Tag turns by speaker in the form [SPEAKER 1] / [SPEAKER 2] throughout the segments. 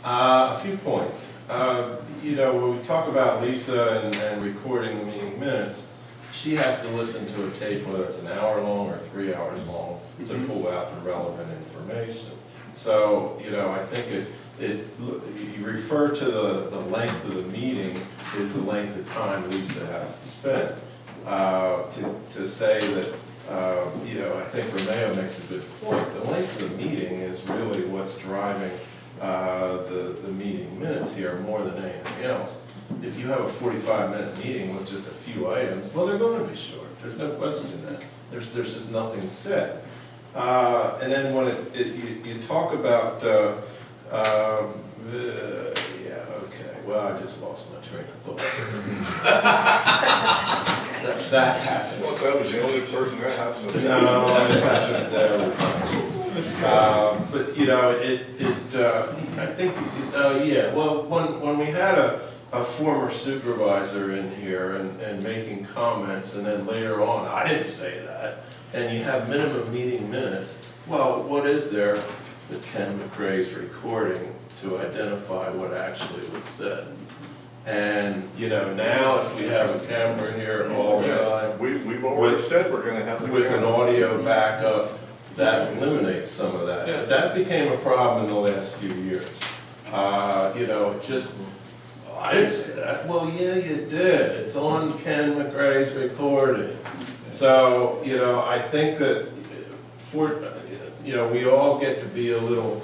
[SPEAKER 1] A few points. You know, when we talk about Lisa and recording the meeting minutes, she has to listen to a tape, whether it's an hour long or 3 hours long, to pull out the relevant information. So, you know, I think you refer to the length of the meeting is the length of time Lisa has to spend. To say that, you know, I think Romeo makes a good point. The length of the meeting is really what's driving the meeting minutes here more than anything else. If you have a 45-minute meeting with just a few items, well, they're going to be short. There's no question that. There's just nothing said. And then when you talk about, yeah, okay, well, I just lost my train of thought. that happens.
[SPEAKER 2] Well, that was the only person that happened to.
[SPEAKER 1] No, it happens to everybody. But you know, I think, yeah. Well, when we had a former supervisor in here and making comments, and then later on, I didn't say that, and you have minimum meeting minutes. Well, what is there that Ken McRae's recording to identify what actually was said? And you know, now if we have a camera here all the time,
[SPEAKER 2] We've already said we're going to have the
[SPEAKER 1] with an
[SPEAKER 2] camera.
[SPEAKER 1] audio backup, that eliminates some of that. But that became a problem in the last few years. You know, it just, I didn't say that. Well, yeah, you did. It's on Ken McRae's recording. So, you know, I think that, you know, we all get to be a little,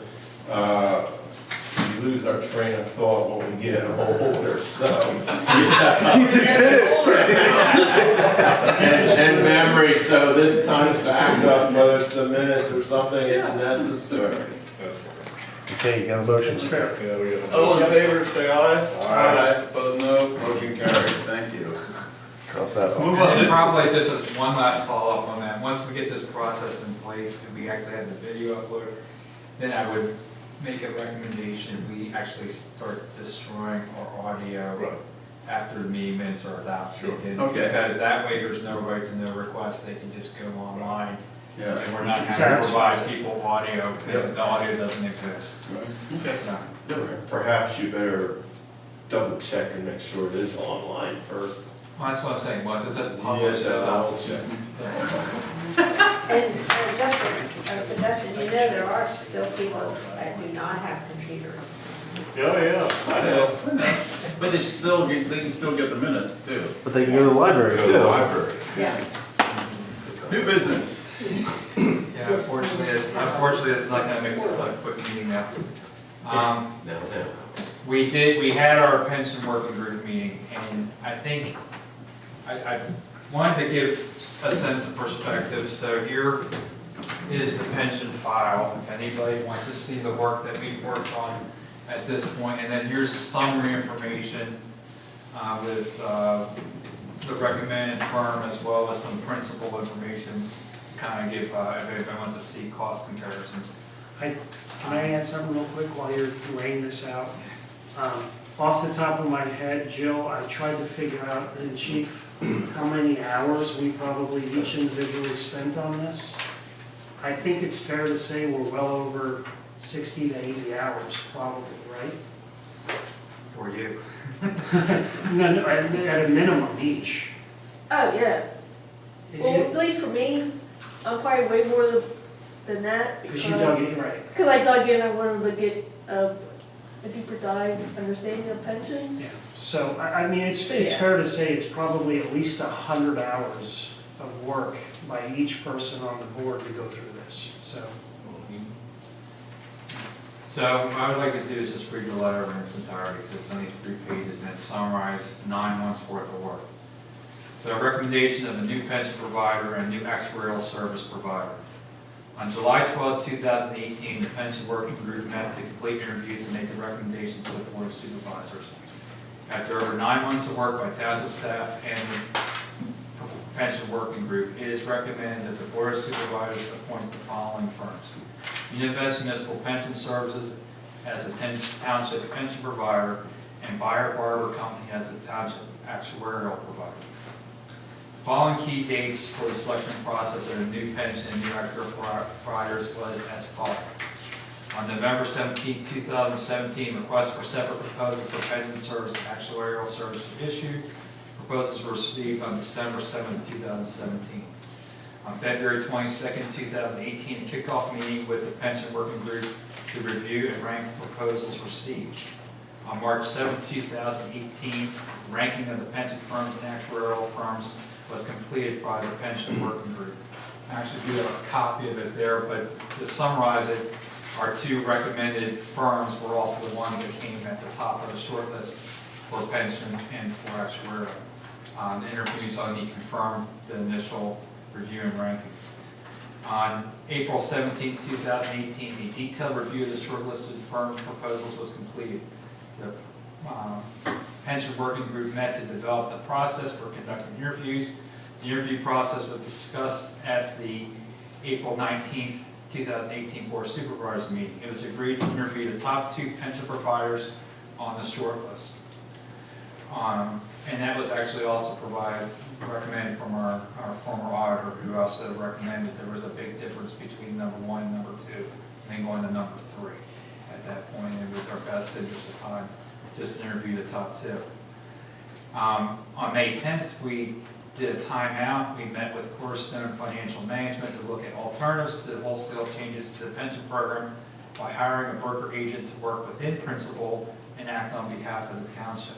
[SPEAKER 1] we lose our train of thought when we get older, so. Yeah.
[SPEAKER 3] You just did it.
[SPEAKER 1] And memory, so this kind of backup, whether it's the minutes or something, it's necessary.
[SPEAKER 3] Okay, you got a motion?
[SPEAKER 4] It's fair.
[SPEAKER 2] Yeah, we got
[SPEAKER 1] All in favor, say aye.
[SPEAKER 2] Aye.
[SPEAKER 1] Opposed, no. Motion carried. Thank you.
[SPEAKER 3] Cross that off.
[SPEAKER 4] Move on.
[SPEAKER 5] And probably just as one last follow-up on that, once we get this process in place and we actually have the video uploaded, then I would make a recommendation, we actually start destroying our audio
[SPEAKER 2] Right.
[SPEAKER 5] after the meeting minutes are adopted.
[SPEAKER 2] Sure.
[SPEAKER 5] And
[SPEAKER 1] Okay.
[SPEAKER 5] because that way there's no right to no request, they can just go online.
[SPEAKER 1] Yeah.
[SPEAKER 5] And we're not having to
[SPEAKER 4] Sounds-
[SPEAKER 5] provide people audio because the audio doesn't exist.
[SPEAKER 1] Okay.
[SPEAKER 5] So,
[SPEAKER 1] Perhaps you better double check and make sure it is online first.
[SPEAKER 5] well, that's what I'm saying, once it's published,
[SPEAKER 1] Yeah, double check.
[SPEAKER 6] And just a suggestion, you know, there are still people that do not have computers.
[SPEAKER 2] Yeah, I know.
[SPEAKER 7] But they can still get the minutes too.
[SPEAKER 3] But they can go to the library
[SPEAKER 1] Go to the
[SPEAKER 3] too.
[SPEAKER 1] library.
[SPEAKER 6] Yeah.
[SPEAKER 7] New business.
[SPEAKER 5] yeah, unfortunately, it's not gonna make this like a quick meeting now.
[SPEAKER 1] No.
[SPEAKER 5] We had our pension working group meeting, and I think, I wanted to give a sense of perspective. So here is the pension file, if anybody wants to see the work that we've worked on at this point. And then here's the summary information with the recommended firm, as well as some principal information, kind of give, if anybody wants to see cost comparisons.
[SPEAKER 4] Can I add something real quick while you're laying this out? Off the top of my head, Jill, I tried to figure out, and Chief, how many hours we probably each individually spent on this. I think it's fair to say we're well over 60 to 80 hours, probably, right?
[SPEAKER 5] For you.
[SPEAKER 4] No, at a minimum each.
[SPEAKER 6] Oh, yeah. Well, at least for me, I'm probably way more than that.
[SPEAKER 4] Because you dug it right.
[SPEAKER 6] Because I dug in, I wanted to get a deeper dive understanding of pensions.
[SPEAKER 4] Yeah. So, I mean, it's
[SPEAKER 6] Yeah.
[SPEAKER 4] fair to say it's probably at least 100 hours of work by each person on the board to go through this, so.
[SPEAKER 5] So what I would like to do is just read the letter in its entirety, because it's only 3 pages, and it summarizes 9 months worth of work. So recommendation of a new pension provider and new actuarial service provider. On July 12, 2018, the pension working group met to complete interviews and make a recommendation to the Board of Supervisors. After over 9 months of work by township staff and the pension working group, it is recommended that the Board of Supervisors appoint the following firms: Univest Municipal Pension Services as a township pension provider, and Buyer Barber Company as the township actuarial provider. Following key dates for the selection process of the new pension and new actuarial providers was as follows. On November 17, 2017, requests for separate proposals for pension service and actuarial service were issued. Proposals were received on December 7, 2017. On February 22, 2018, a kickoff meeting with the pension working group to review and rank proposals received. On March 7, 2018, ranking of the pension firms and actuarial firms was completed by the pension working group. I actually do have a copy of it there, but to summarize it, our two recommended firms were also the ones that came at the top of the short list for pension and for actuarial. The interviews only confirmed the initial review and ranking. On April 17, 2018, a detailed review of the shortlisted firm proposals was completed. The pension working group met to develop the process for conducting interviews. The interview process was discussed at the April 19, 2018 Board of Supervisors meeting. It was agreed to interview the top 2 pension providers on the short list. And that was actually also recommended from our former auditor, who also recommended there was a big difference between number 1 and number 2, and then going to number 3. At that point, it was our best interest of time just to interview the top 2. On May 10th, we did a timeout. We met with Cornerstone Financial Management to look at alternatives to wholesale changes to the pension program by hiring a broker agent to work within Principal and act on behalf of the township.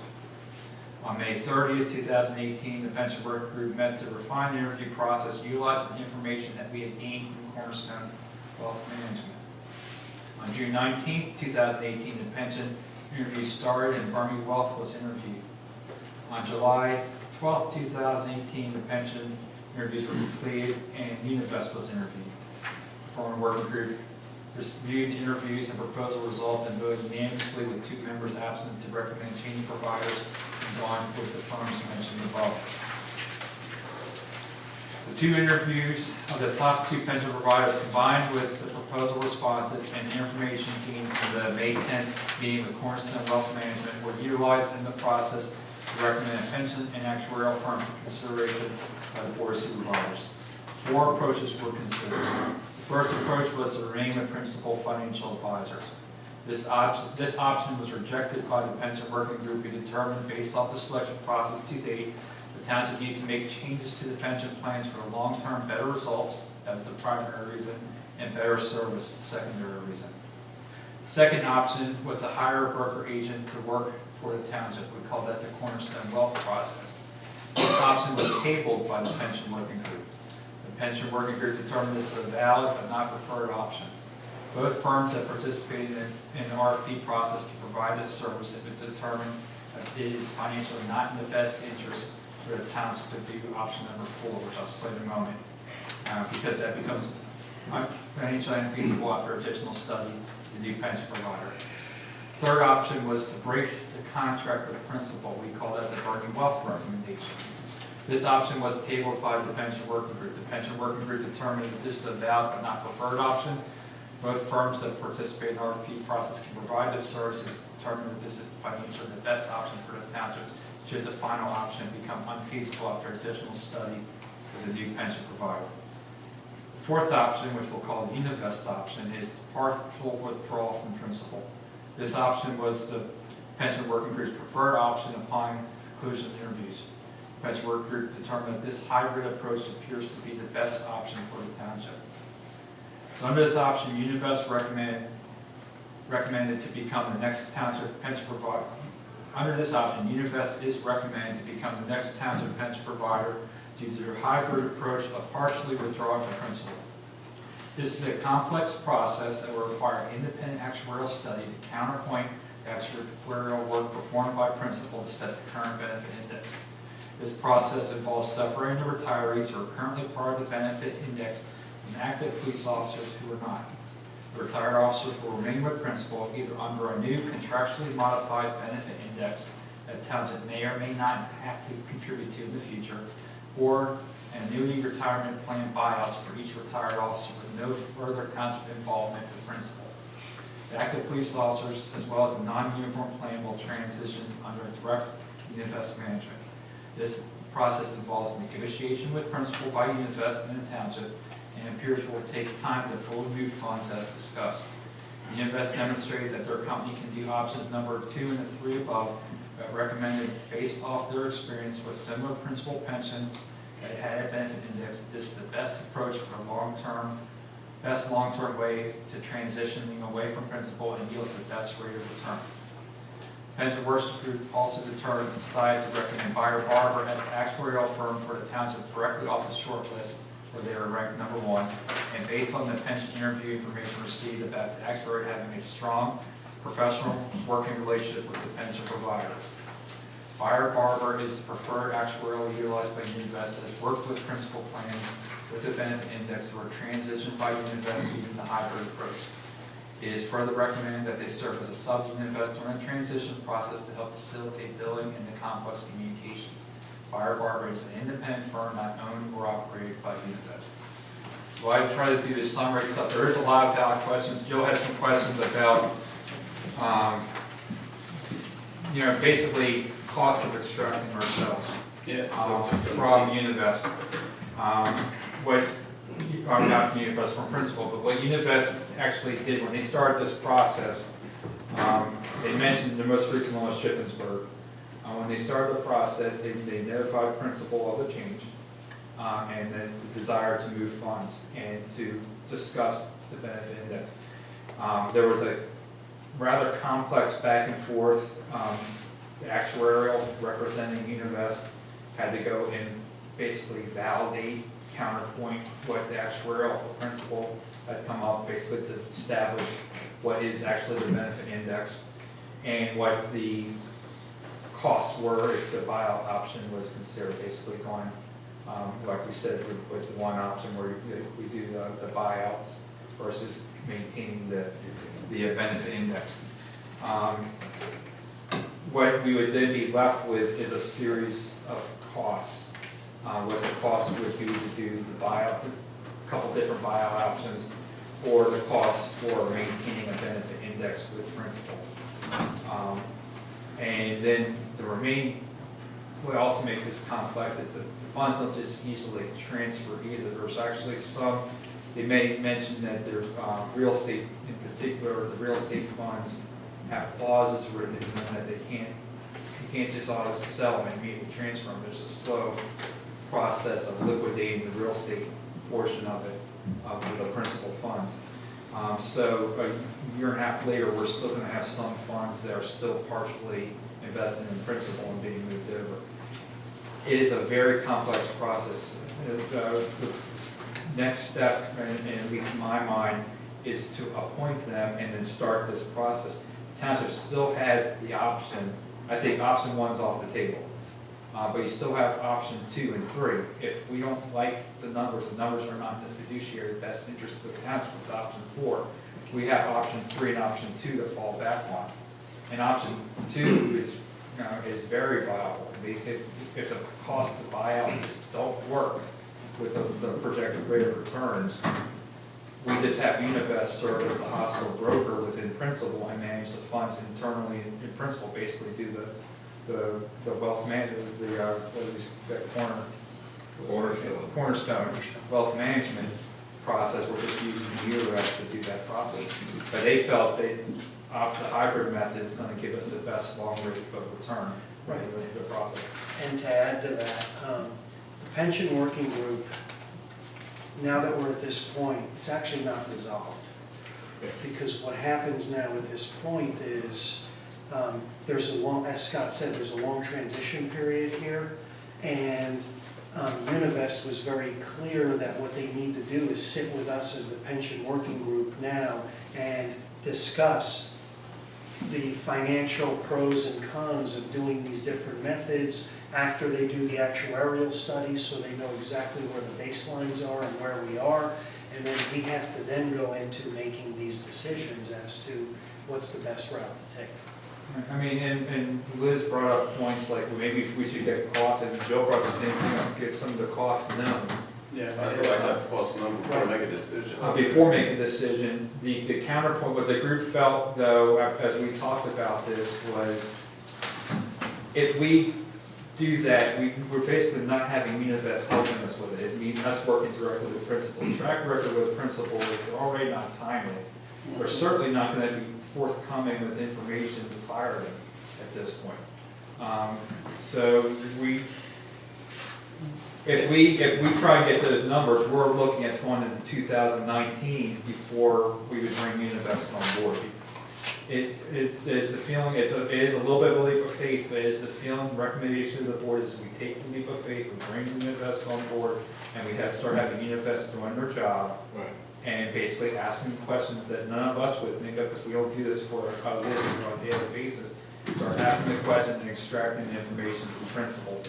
[SPEAKER 5] On May 30th, 2018, the pension work group met to refine the interview process utilizing the information that we had gained from Cornerstone Wealth Management. On June 19th, 2018, the pension interview started and Burmy Wealth was interviewed. On July 12th, 2018, the pension interviews were completed and Univest was interviewed. The former working group reviewed the interviews and proposal results and voted unanimously with 2 members absent to recommend changing providers and going with the firms mentioned above. The 2 interviews of the top 2 pension providers combined with the proposal responses and the information gained from the May 10th meeting with Cornerstone Wealth Management were utilized in the process to recommend a pension and actuarial firm for consideration by the Board of Supervisors. 4 approaches were considered. The first approach was to remain with Principal Financial Advisors. This option was rejected by the pension working group. We determined, based off the selection process to date, the township needs to make changes to the pension plans for long-term better results. That was the primary reason, and better service, the secondary reason. The second option was to hire a broker agent to work for the township. We call that the Cornerstone Wealth process. This option was tabled by the pension working group. The pension working group determined this as a valid but not preferred option. Both firms that participated in the RFP process can provide this service if it's determined that it is financially not in the best interest for the township to do option number 4, which I'll explain in a moment, because that becomes financially unfeasible after additional study of the new pension provider. Third option was to break the contract with the principal. We call that the Burmy Wealth recommendation. This option was tabled by the pension working group. The pension working group determined that this is a valid but not preferred option. Both firms that participate in the RFP process can provide this service and determine that this is financially the best option for the township should the final option become unfeasible after additional study of the new pension provider. The fourth option, which we'll call the Univest option, is partial withdrawal from principal. This option was the pension working group's preferred option upon conclusion of interviews. The pension working group determined that this hybrid approach appears to be the best option for the township. So under this option, Univest recommended to become the next township pension provider. Under this option, Univest is recommended to become the next township pension provider due to their hybrid approach of partially withdrawing from principal. This is a complex process that will require independent actuarial study to counterpoint the actuarial work performed by principal to set the current benefit index. This process involves separating the retirees who are currently part of the benefit index from active police officers who are not. The retired officers will remain with principal either under a new contractually modified benefit index that township may or may not have to contribute to in the future, or an annuity retirement plan buyouts for each retired officer with no further township involvement with principal. The active police officers, as well as the non-uniform plan, will transition under direct Univest management. This process involves negotiation with principal by Univest and the township, and appears will take time to fully move funds as discussed. Univest demonstrated that their company can do options number 2 and 3 above, but recommended based off their experience with similar principal pensions that had a benefit index, this is the best approach for best long-term way to transitioning away from principal and yields the best rate of return. Pension Working Group also decided to recommend Buyer Barber as actuarial firm for the township directly off the short list, where they were ranked number 1, and based on the pension interview information received about the actuary having a strong professional working relationship with the pension provider. Buyer Barber is the preferred actuarial utilized by Univest that has worked with principal plans with the benefit index that were transitioned by Univest using the hybrid approach. It is further recommended that they serve as a sub-Univest during the transition process to help facilitate billing and the complex communications. Buyer Barber is an independent firm not owned or operated by Univest. So I try to do this summary stuff. There is a lot of valid questions. Joe had some questions about, basically cost of extracting ourselves from Univest. Not from Univest, from principal, but what Univest actually did when they started this process, they mentioned the most recent one was Shippensburg. When they started the process, they notified principal of the change and then the desire to move funds and to discuss the benefit index. There was a rather complex back and forth. The actuarial representing Univest had to go and basically validate, counterpoint what the actuarial principal had come up basically to establish what is actually the benefit index and what the costs were if the buyout option was considered, basically going, like we said, with the one option where we do the buyouts versus maintaining the benefit index. What we would then be left with is a series of costs. What the cost would be to do the buyout, a couple different buyout options, or the cost for maintaining a benefit index with principal. And then the remaining, what also makes this complex is the funds don't just easily transfer either. There's actually some, they may mention that their real estate, in particular, the real estate funds have clauses written in them that you can't just auto sell them and immediately transfer them. There's a slow process of liquidating the real estate portion of it, of the principal funds. So a year and a half later, we're still going to have some funds that are still partially invested in principal and being moved over. It is a very complex process. The next step, in at least in my mind, is to appoint them and then start this process. The township still has the option. I think option 1's off the table. But you still have option 2 and 3. If we don't like the numbers are not in the fiduciary best interest of the township with option 4, we have option 3 and option 2 to fall back on. And option 2 is very viable. If the cost of buyout just don't work with the projected rate of returns, we just have Univest serve as the hospital broker within principal and manage the funds internally in principal, basically do the wealth management, cornerstone wealth management process. We're just using Univest to do that process. But they felt the hybrid method is going to give us the best long rate of return with the process.
[SPEAKER 4] And to add to that, the pension working group, now that we're at this point, it's actually not resolved. Because what happens now at this point is there's a long, as Scott said, there's a long transition period here. And Univest was very clear that what they need to do is sit with us as the pension working group now and discuss the financial pros and cons of doing these different methods after they do the actuarial studies, so they know exactly where the baselines are and where we are. And then we have to then go into making these decisions as to what's the best route to take.
[SPEAKER 5] I mean, and Liz brought up points like maybe we should get costs, and Joe brought the same thing up, get some of the costs known.
[SPEAKER 1] Yeah, I'd like to have cost number before I make a decision.
[SPEAKER 5] Before making a decision, the counterpoint, what the group felt though, as we talked about this, was if we do that, we're basically not having Univest helping us with it. It means us working directly with the principal. The track record with the principal is they're already not timely. We're certainly not gonna be forthcoming with information to fire them at this point. So if we try to get those numbers, we're looking at going into 2019 before we would bring Univest on board. It is the feeling, it is a little bit of a leap of faith, but it is the feeling, recommendation of the board is we take the leap of faith, we bring Univest on board, and we start having Univest doing their job,
[SPEAKER 2] Right.
[SPEAKER 5] and basically asking questions that none of us would think of, because we don't do this for a living on a daily basis. Start asking the questions and extracting the information from principal,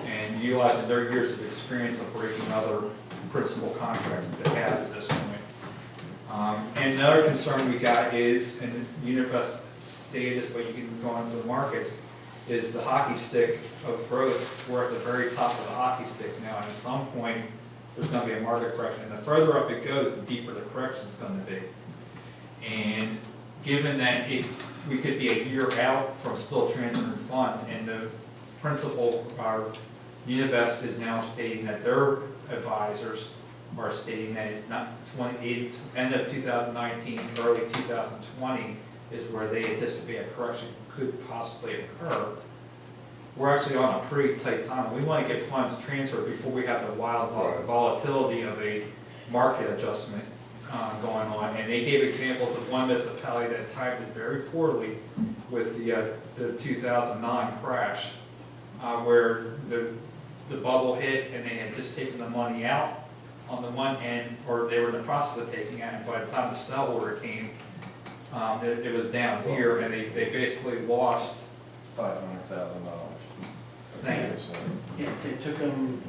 [SPEAKER 5] and utilizing their years of experience of breaking other principal contracts that they have at this point. And another concern we got is, and Univest stated this, but you can go into the markets, is the hockey stick of growth. We're at the very top of the hockey stick now, and at some point, there's gonna be a market correction. And the further up it goes, the deeper the correction's gonna be. And given that we could be a year out from still transferring funds, and the principal, our Univest is now stating that their advisors are stating that end of 2019, early 2020 is where they anticipate a correction could possibly occur. We're actually on a pretty tight time. We want to get funds transferred before we have the wild volatility of a market adjustment going on. And they gave examples of one municipality that timed it very poorly with the 2009 crash, where the bubble hit and they had just taken the money out on the one end, or they were in the process of taking it, and by the time the sell order came, it was down here, and they basically lost
[SPEAKER 1] $500,000.
[SPEAKER 5] Thank
[SPEAKER 4] Yeah, it took them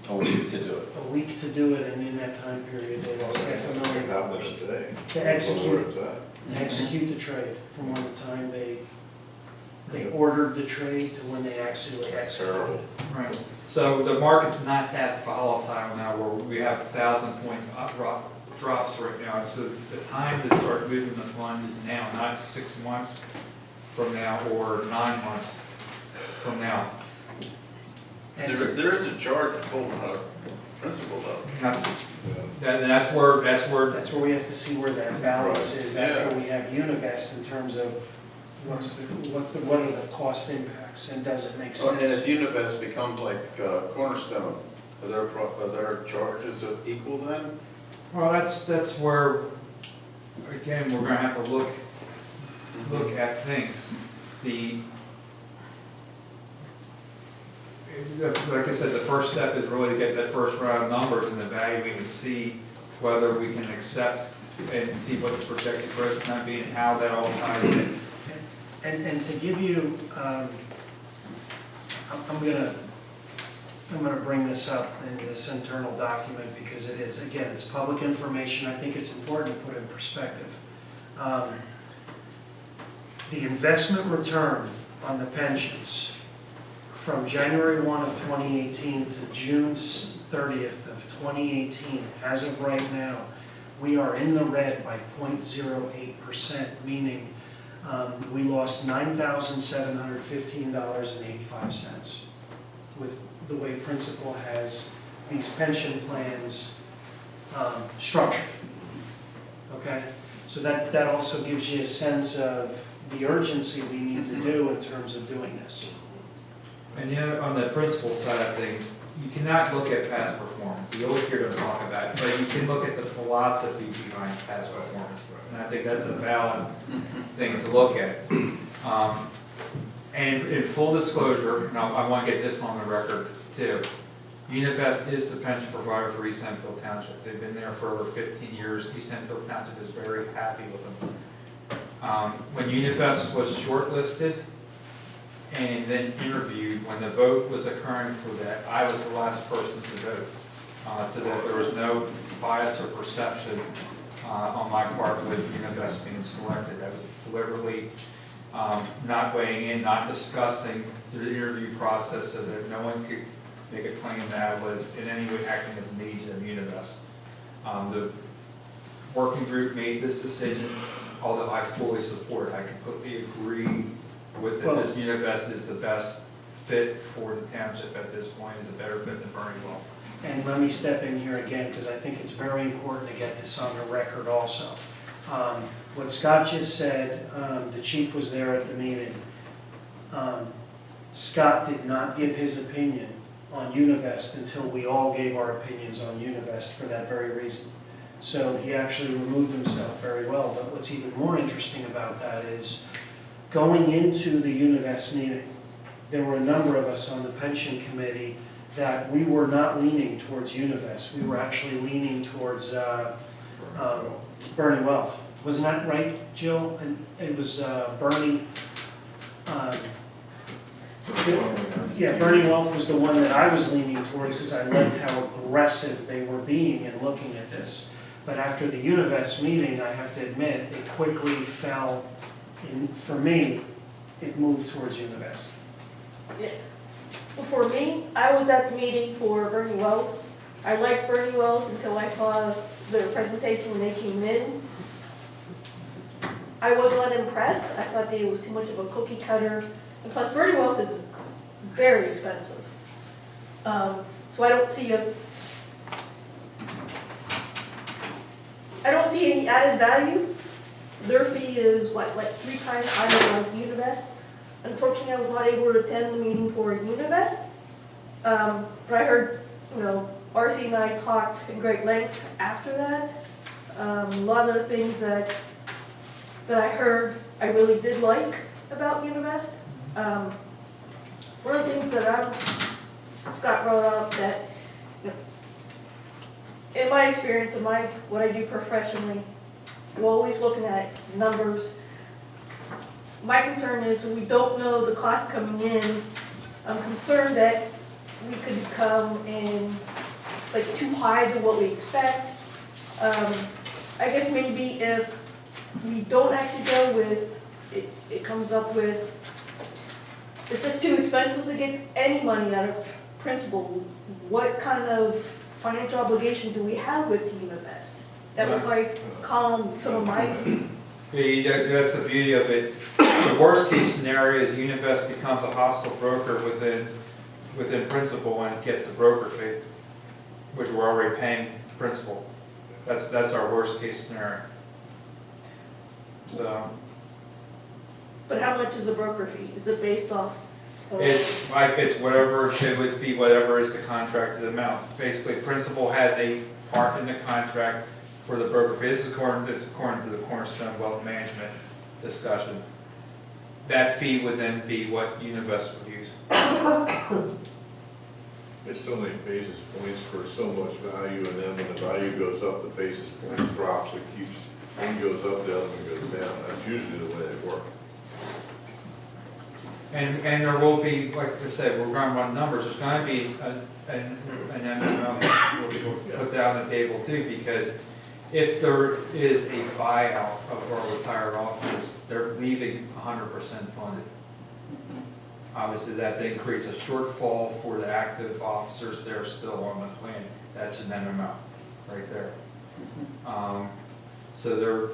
[SPEAKER 1] A week to do it.
[SPEAKER 4] a week to do it, and in that time period, they lost $500,000
[SPEAKER 2] How much today?
[SPEAKER 4] to execute,
[SPEAKER 2] Where it's at.
[SPEAKER 4] to execute the trade from when the time they ordered the trade to when they actually executed.
[SPEAKER 5] Right. So the market's not that volatile now, where we have 1,000-point drops right now. So the time to start moving the fund is now, not 6 months from now or 9 months from now.
[SPEAKER 7] There is a charge to pull the principal though.
[SPEAKER 5] That's where
[SPEAKER 4] That's where we have to see where that balance is after
[SPEAKER 7] Yeah.
[SPEAKER 4] we have Univest in terms of what are the cost impacts, and does it make
[SPEAKER 7] And if
[SPEAKER 4] sense?
[SPEAKER 7] Univest becomes like Cornerstone, are their charges equal then?
[SPEAKER 5] Well, that's where, again, we're gonna have to look at things. Like I said, the first step is really to get that first round of numbers and evaluate and see whether we can accept and see what the projected growth is gonna be and how that all ties in.
[SPEAKER 4] And to give you, I'm gonna bring this up in this internal document because it is, again, it's public information. I think it's important to put in perspective. The investment return on the pensions from January 1 of 2018 to June 30th of 2018, as of right now, we are in the red by 0.08%, meaning we lost $9,715.85 with the way Principal has these pension plans structured. Okay? So that also gives you a sense of the urgency we need to do in terms of doing this.
[SPEAKER 5] And on the principal side of things, you cannot look at past performance. You always hear them talk about it, but you can look at the philosophy behind past performance. And I think that's a valid thing to look at. And in full disclosure, and I want to get this on the record too, Univest is the pension provider for East Enfield Township. They've been there for over 15 years. East Enfield Township is very happy with them. When Univest was shortlisted and then interviewed, when the vote was occurring for that, I was the last person to vote, so that there was no bias or perception on my part with Univest being selected. I was deliberately not weighing in, not discussing through the interview process so that no one could make a claim that I was in any way acting as an agent of Univest. The working group made this decision, although I fully support it. I completely agree with that this Univest is the best fit for the township at this point, is a better fit than Burnywell.
[SPEAKER 4] And let me step in here again, because I think it's very important to get this on the record also. What Scott just said, the chief was there at the meeting. Scott did not give his opinion on Univest until we all gave our opinions on Univest for that very reason. So he actually removed himself very well. But what's even more interesting about that is going into the Univest meeting, there were a number of us on the pension committee that we were not leaning towards Univest. We were actually leaning towards Bernie Wealth. Wasn't that right, Jill? And it was Bernie. Yeah, Bernie Wealth was the one that I was leaning towards because I liked how aggressive they were being in looking at this. But after the Univest meeting, I have to admit, it quickly fell, for me, it moved towards Univest.
[SPEAKER 6] Yeah. Well, for me, I was at the meeting for Bernie Wealth. I liked Bernie Wealth until I saw their presentation when they came in. I was not impressed. I thought that it was too much of a cookie cutter. And plus, Bernie Wealth is very expensive. So I don't see any added value. Their fee is what, like 3 times higher than Univest. Unfortunately, I was not able to attend the meeting for Univest. But I heard, RC and I talked in great length after that. A lot of the things that I heard, I really did like about Univest. One of the things that Scott brought up that, in my experience, what I do professionally, we're always looking at numbers. My concern is we don't know the cost coming in. I'm concerned that we could come in like too high than what we expect. I guess maybe if we don't actually go with, it comes up with, it's just too expensive to get any money out of principal. What kind of financial obligation do we have with Univest? That would like calm some of my,
[SPEAKER 5] Yeah, that's the beauty of it. The worst case scenario is Univest becomes a hostile broker within principal and gets the broker fee, which we're already paying principal. That's our worst case scenario. So
[SPEAKER 6] but how much is the broker fee? Is it based off?
[SPEAKER 5] it's whatever, it would be whatever is the contracted amount. Basically, principal has a part in the contract for the broker fee. This is according to the Cornerstone Wealth Management discussion. That fee would then be what Univest would use.
[SPEAKER 2] It's so many basis points for so much value, and then when the value goes up, the basis points drops, it keeps, one goes up, the other one goes down. That's usually the way they work.
[SPEAKER 5] And there will be, like I said, we're going to run numbers. There's going to be an MMO that we'll put that on the table too, because if there is a buyout of our retired officers, they're leaving 100% funded. Obviously, that then creates a shortfall for the active officers that are still on the plan. That's an MMO right there. So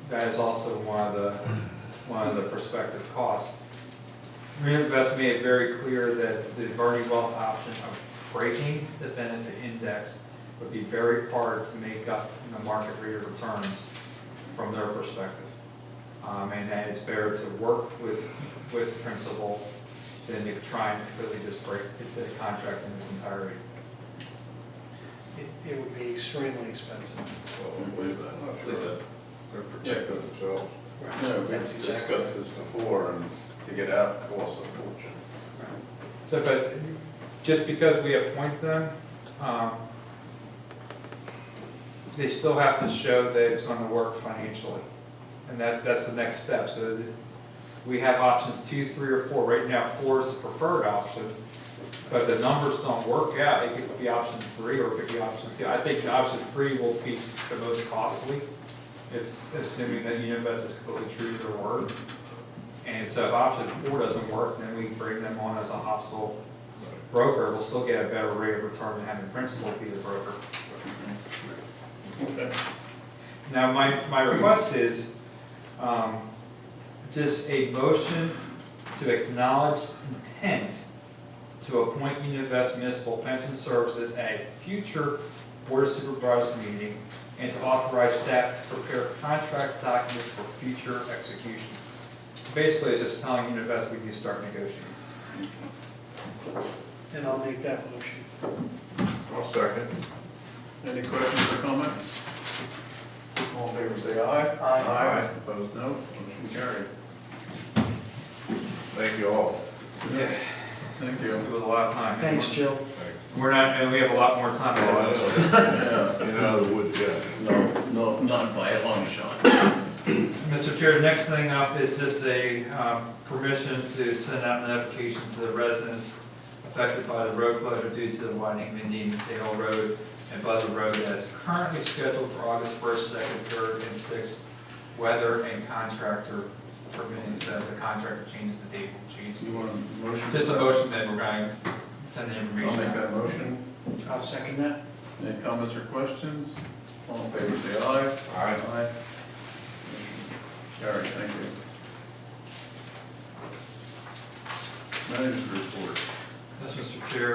[SPEAKER 5] that is also one of the prospective costs. Reinvest made it very clear that the Bernie Wealth option of breaking the benefit index would be very hard to make up in the market rate of returns from their perspective. And that it's better to work with principal than to try and completely just break the contract in its entirety.
[SPEAKER 4] It would be extremely expensive.
[SPEAKER 7] Well, I believe that.
[SPEAKER 2] I'm not sure. They're protecting themselves.
[SPEAKER 7] No, we
[SPEAKER 4] That's exactly
[SPEAKER 7] discussed this before, and to get out costs a fortune.
[SPEAKER 5] So, but just because we appoint them, they still have to show that it's going to work financially. And that's the next step. So we have options 2, 3, or 4. Right now, 4 is the preferred option. But if the numbers don't work out, it could be option 3 or it could be option 2. I think the option 3 will be the most costly, assuming that Univest is completely true to their word. And so if option 4 doesn't work, then we bring them on as a hostile broker. We'll still get a better rate of return than having principal be the broker.
[SPEAKER 7] Okay.
[SPEAKER 5] Now, my request is just a motion to acknowledge intent to appoint Univest Municipal Pension Services at a future Board of Supervisors meeting and to authorize staff to prepare contract documents for future execution. Basically, it's just telling Univest we can start negotiating.
[SPEAKER 4] And I'll make that motion.
[SPEAKER 2] I'll second.
[SPEAKER 8] Any questions or comments? All in favor, say aye.
[SPEAKER 4] Aye.
[SPEAKER 8] Opposed, no. Motion carried.
[SPEAKER 2] Thank you all.
[SPEAKER 5] Yeah,
[SPEAKER 8] Thank you.
[SPEAKER 5] it was a lot of time.
[SPEAKER 4] Thanks, Jill.
[SPEAKER 5] We're not, and we have a lot more time
[SPEAKER 2] Oh,
[SPEAKER 5] ahead
[SPEAKER 2] I
[SPEAKER 5] of us.
[SPEAKER 2] know. Get out of the woods yet.
[SPEAKER 9] No, not by a long shot.
[SPEAKER 5] Mr. Chair, the next thing up is just a permission to send out notification to the residents affected by the road closure due to the widening of Indian Dale Road and Buzzard Road as currently scheduled for August 1st, 2nd, 3rd, and 6th. Weather and contractor permitting, so the contractor changes the date, will change.
[SPEAKER 8] You want a motion?
[SPEAKER 5] Just a motion that we're going to send the
[SPEAKER 8] I'll
[SPEAKER 5] information
[SPEAKER 8] make
[SPEAKER 5] out.
[SPEAKER 8] that motion.
[SPEAKER 4] I'll second that.
[SPEAKER 8] Any comments or questions? All in favor, say aye.
[SPEAKER 2] Aye.
[SPEAKER 8] Motion carried, thank you. Manager's report.
[SPEAKER 5] Yes, Mr. Chair.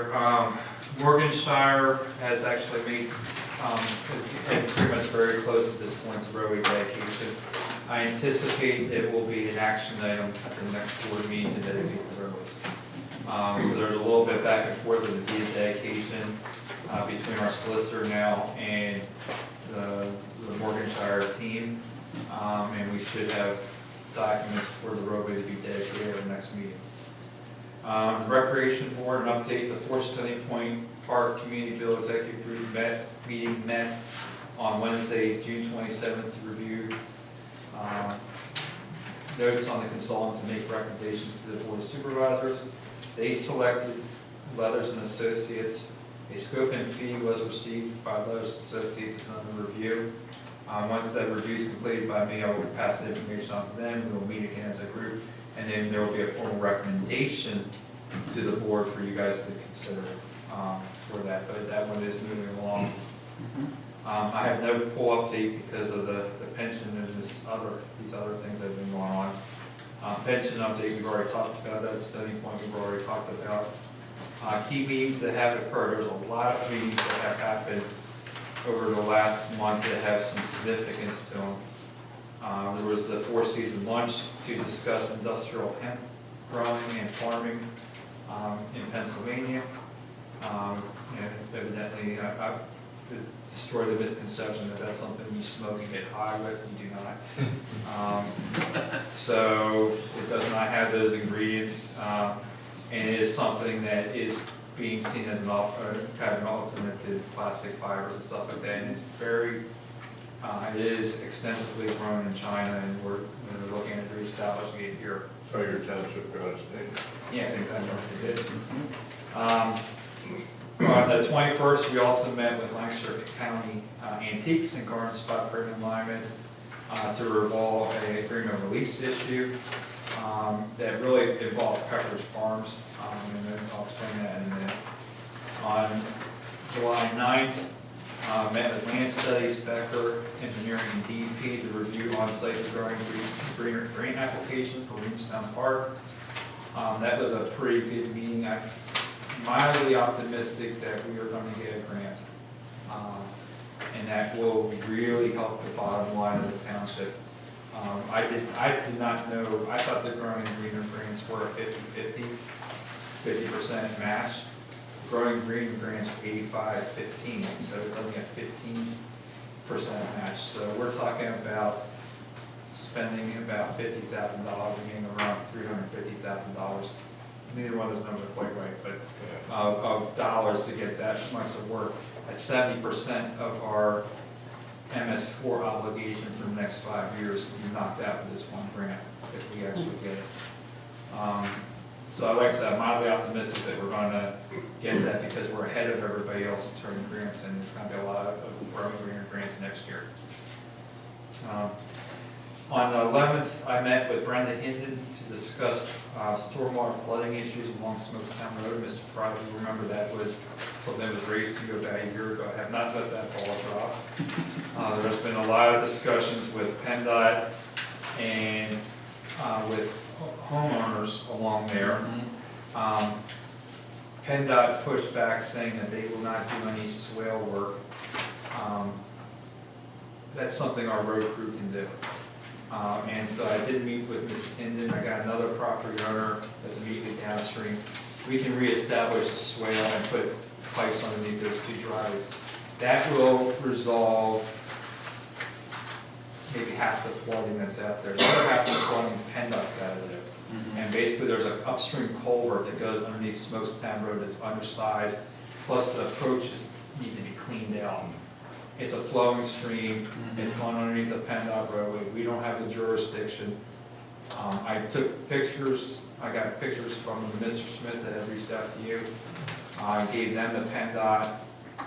[SPEAKER 5] Morganshire has actually made, is pretty much very close at this point to roadway dedication. I anticipate it will be an action item at the next board meeting to dedicate the roadways. So there's a little bit back and forth with the deed dedication between our solicitor now and the Morganshire team. And we should have documents for the roadway to be dedicated at the next meeting. Recreation Board, an update, the Fort Stony Point Park Community Bill Executive Group meeting met on Wednesday, June 27th to review notes on the consultants and make recommendations to the Board of Supervisors. They selected Leathers and Associates. A scope and fee was received by Leathers and Associates as under review. Once that review is completed by me, I will pass the information on to them. We will meet again as a group, and then there will be a formal recommendation to the board for you guys to consider for that. But that one is moving along. I have no poll update because of the pension and these other things that have been going on. Pension update, we've already talked about that. Stony Point, we've already talked about. Key meetings that have occurred. There's a lot of meetings that have happened over the last month that have some significance to them. There was the four-season lunch to discuss industrial hemp growing and farming in Pennsylvania. And evidently, I've destroyed the misconception that that's something you smoke and get high with. You do not. So it does not have those ingredients, and it is something that is being seen as kind of an alternative to plastic fibers and stuff like that. And it's very, it is extensively grown in China, and we're looking at reestablishing it here.
[SPEAKER 2] So your township got its name.
[SPEAKER 5] Yeah, exactly what they did. On the 21st, we also met with Lancaster County Antiques and Garden Spot for alignment to resolve an agreement release issue that really involved Pepperidge Farms, and then I'll explain that in a minute. On July 9th, met with Land Studies, Becker, Engineering, and DEP to review on-site growing green application for Williamstown Park. That was a pretty good meeting. I'm mildly optimistic that we are going to get a grant, and that will really help the bottom line of the township. I did not know, I thought the growing greener grants were a 50% match. Growing green grants are 85-15, so it's only a 15% match. So we're talking about spending about $50,000 and getting around $350,000. Neither one of those numbers are quite right, but of dollars to get that much of work. At 70% of our MS4 obligation for the next 5 years will be knocked out with this one grant if we actually get it. So like I said, I'm mildly optimistic that we're going to get that because we're ahead of everybody else in terms of grants, and there's going to be a lot of growing greener grants next year. On the 11th, I met with Brenda Hinden to discuss stormwater flooding issues along Smokestown Road. Mr. Fry, you remember that was something that was raised to you about a year ago. I have not let that ball drop. There's been a lot of discussions with PennDOT and with homeowners along there. PennDOT pushed back saying that they will not do any swale work that's something our road crew can do. And so I did meet with Mrs. Hinden, I got another property owner that's immediately downstream. We can reestablish a swale and put pipes underneath those two driveways. That will resolve maybe half the flooding that's out there. The other half of the flooding, PennDOT's got to do. And basically, there's an upstream culvert that goes underneath Smokestown Road that's undersized, plus the approaches need to be cleaned out. It's a flowing stream, it's going underneath the PennDOT roadway, we don't have the jurisdiction. I took pictures, I got pictures from Mr. Smith that had reached out to you. I gave them the PennDOT,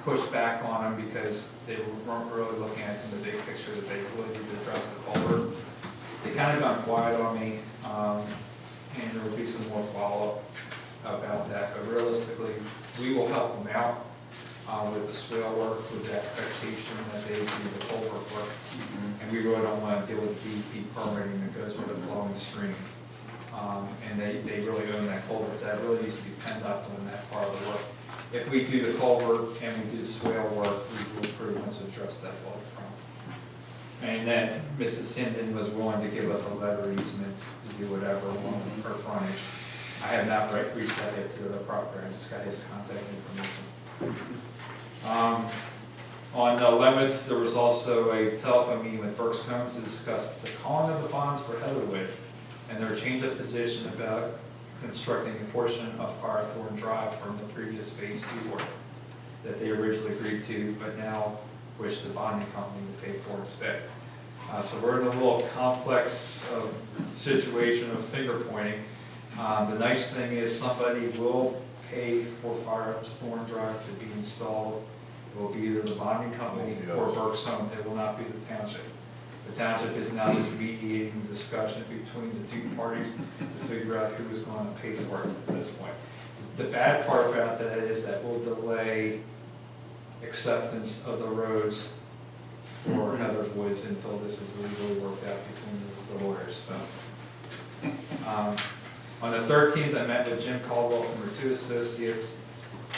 [SPEAKER 5] pushed back on them because they weren't really looking at it from the big picture that they really need to address the culvert. They kind of got quiet on me, and there will be some more follow-up about that, but realistically, we will help them out with the swale work, with the expectation that they do the culvert work. And we really don't want to deal with DEP permitting that goes with a flowing stream. And they really own that culvert, so that really needs to be penned up on that part of the work. If we do the culvert and we do the swale work, we will pretty much address that flood from. And then Mrs. Hinden was willing to give us a letter easement to do whatever along her frontage. I have not reached out yet to the property, I just got his contact information. On the 11th, there was also a telephone meeting with Burke's Homes to discuss the calling of the bonds for Heatherwood and their change of position about constructing a portion of Firethorn Drive from the previous phase 2 work that they originally agreed to, but now wish the bonding company to pay for instead. So we're in a little complex situation of finger pointing. The nice thing is somebody will pay for Firethorn Drive to be installed. It will be either the bonding company or Burke's Home. It will not be the township. The township is now just mediating the discussion between the two parties to figure out who is going to pay for it at this point. The bad part about that is that will delay acceptance of the roads for Heather's Woods until this is legally worked out between the lawyers. So, on the 13th, I met with Jim Caldwell from Ritu Associates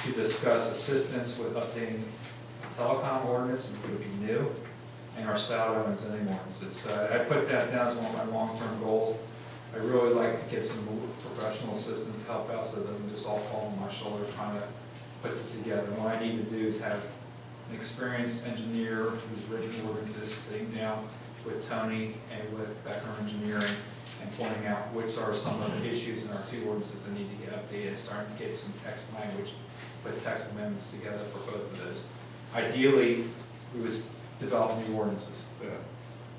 [SPEAKER 5] to discuss assistance with updating the telecom ordinance, which would be new, and our saldo and zoning ordinances. I put that down as one of my long-term goals. I really like to get some professional assistance to help out so it doesn't just all fall on my shoulders trying to put it together. And what I need to do is have an experienced engineer who's written ordinances sitting down with Tony and with Becker Engineering and pointing out which are some of the issues in our two ordinances that need to get updated, starting to get some text language, put text amendments together for both of those. Ideally, we would develop new ordinances.
[SPEAKER 2] Yeah.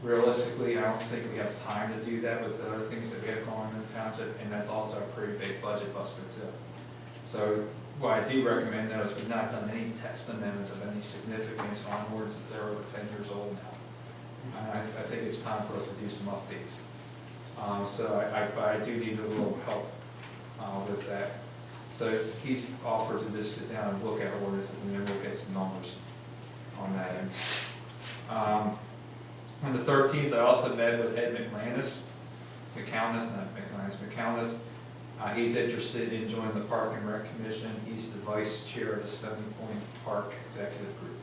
[SPEAKER 5] Realistically, I don't think we have time to do that with the other things that we have going on in the township, and that's also a pretty big budget buster too. So what I do recommend though is we've not done any text amendments of any significance on ordinances that are over 10 years old now. I think it's time for us to do some updates. But I do need a little help with that. So he's offered to just sit down and look at ordinances and then we'll get some numbers on that end. On the 13th, I also met with Ed McCandless. He's interested in joining the Park and Rec Commission. He's the vice chair of the Stony Point Park Executive Group.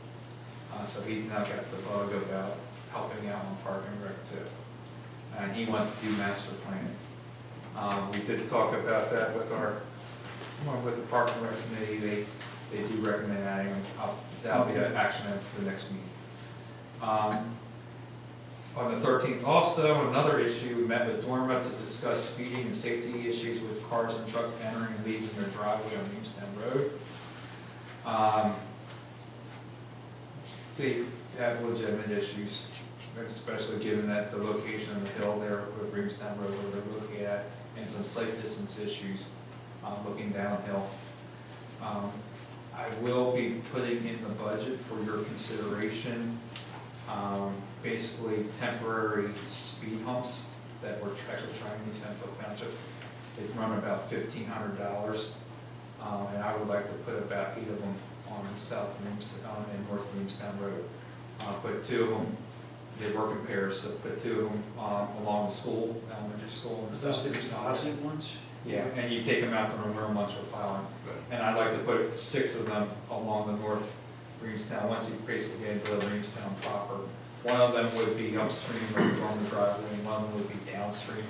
[SPEAKER 5] So he's now got the bug about helping out on Park and Rec too. And he wants to do master planning. We did talk about that with the Park and Rec Committee. They do recommend adding them. That'll be an action item for the next meeting. On the 13th, also another issue, we met with Dorma to discuss speeding and safety issues with cars and trucks entering and leaving their driveway on Reamstown Road. They have legitimate issues, especially given that the location of the hill there with Reamstown Road where they're looking at, and some site distance issues looking downhill. I will be putting in the budget for your consideration basically temporary speed humps that we're actually trying in Central Township. They run about $1,500, and I would like to put about 8 of them on South Reamstown and North Reamstown Road. Put 2 of them, they work in pairs, so put 2 of them along the school, elementary school. And
[SPEAKER 4] Those
[SPEAKER 5] South
[SPEAKER 4] the
[SPEAKER 5] Reamstown.
[SPEAKER 4] deposit ones?
[SPEAKER 5] Yeah, and you take them out during winter months for plowing. And I'd like to put 6 of them along the North Reamstown, once you basically get into the Reamstown proper, One of them would be upstream of the Dormer driveway, and one of them would be downstream,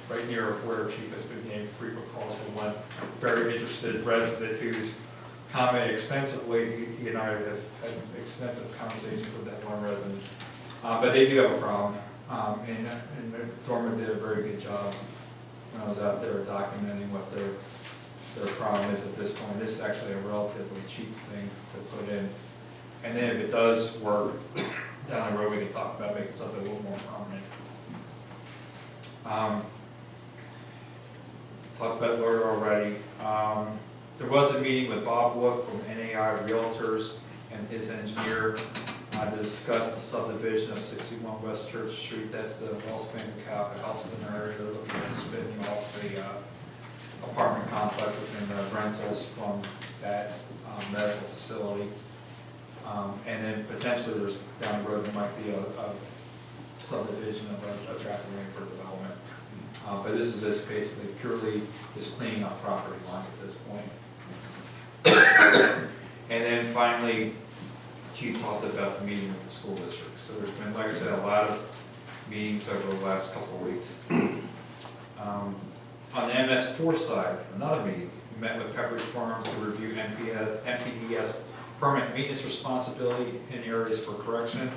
[SPEAKER 5] right near where Chief has been getting frequent calls from one very interested resident who's commented extensively. He and I have had extensive conversations with that one resident. But they do have a problem, and Dormer did a very good job when I was out there documenting what their problem is at this point. This is actually a relatively cheap thing to put in. And then if it does work, down the road, we can talk about making something a little more permanent. Talked about lawyer already. There was a meeting with Bob Wolf from NAI Realtors and his engineer to discuss the subdivision of 61 West Church Street. That's the Wellspring House area. They're looking at spinning off the apartment complexes and the rentals from that medical facility. And then potentially there's down the road there might be a subdivision of a tract of land for development. But this is just basically purely just cleaning up property lines at this point. And then finally, Chief talked about the meeting with the school district. So there's been, like I said, a lot of meetings over the last couple of weeks. On the MS4 side, another meeting, we met with Pepperidge Farms to review MPDS permanent maintenance responsibility in areas for correction.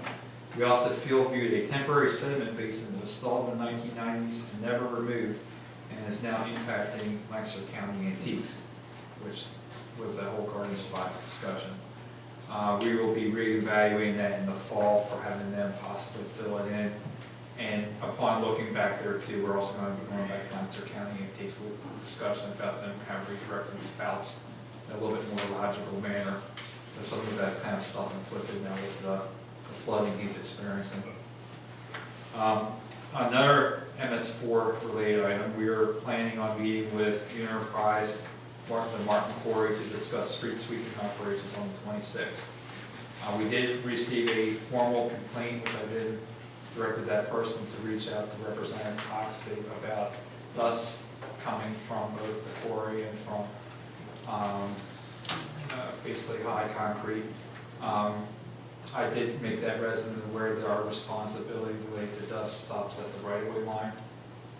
[SPEAKER 5] We also field viewed a temporary sediment basin that was installed in the 1990s and never removed, and is now impacting Lancaster County antiques, which was that whole garden spot discussion. We will be reevaluating that in the fall for having them possibly fill it in. And upon looking back there too, we're also going to be going back to Lancaster County antiques with a discussion about them having redirecting spouts in a little bit more logical manner. But some of that's kind of self-inflicted now with the flooding he's experiencing. Another MS4 related item, we are planning on meeting with Enterprise, Martin Quarry, to discuss street sweeping operations on the 26th. We did receive a formal complaint, which I did directed that person to reach out to Representative Cox about dust coming from both the quarry and from basically high concrete. I did make that resident aware that our responsibility related to dust stops at the right-of-way line,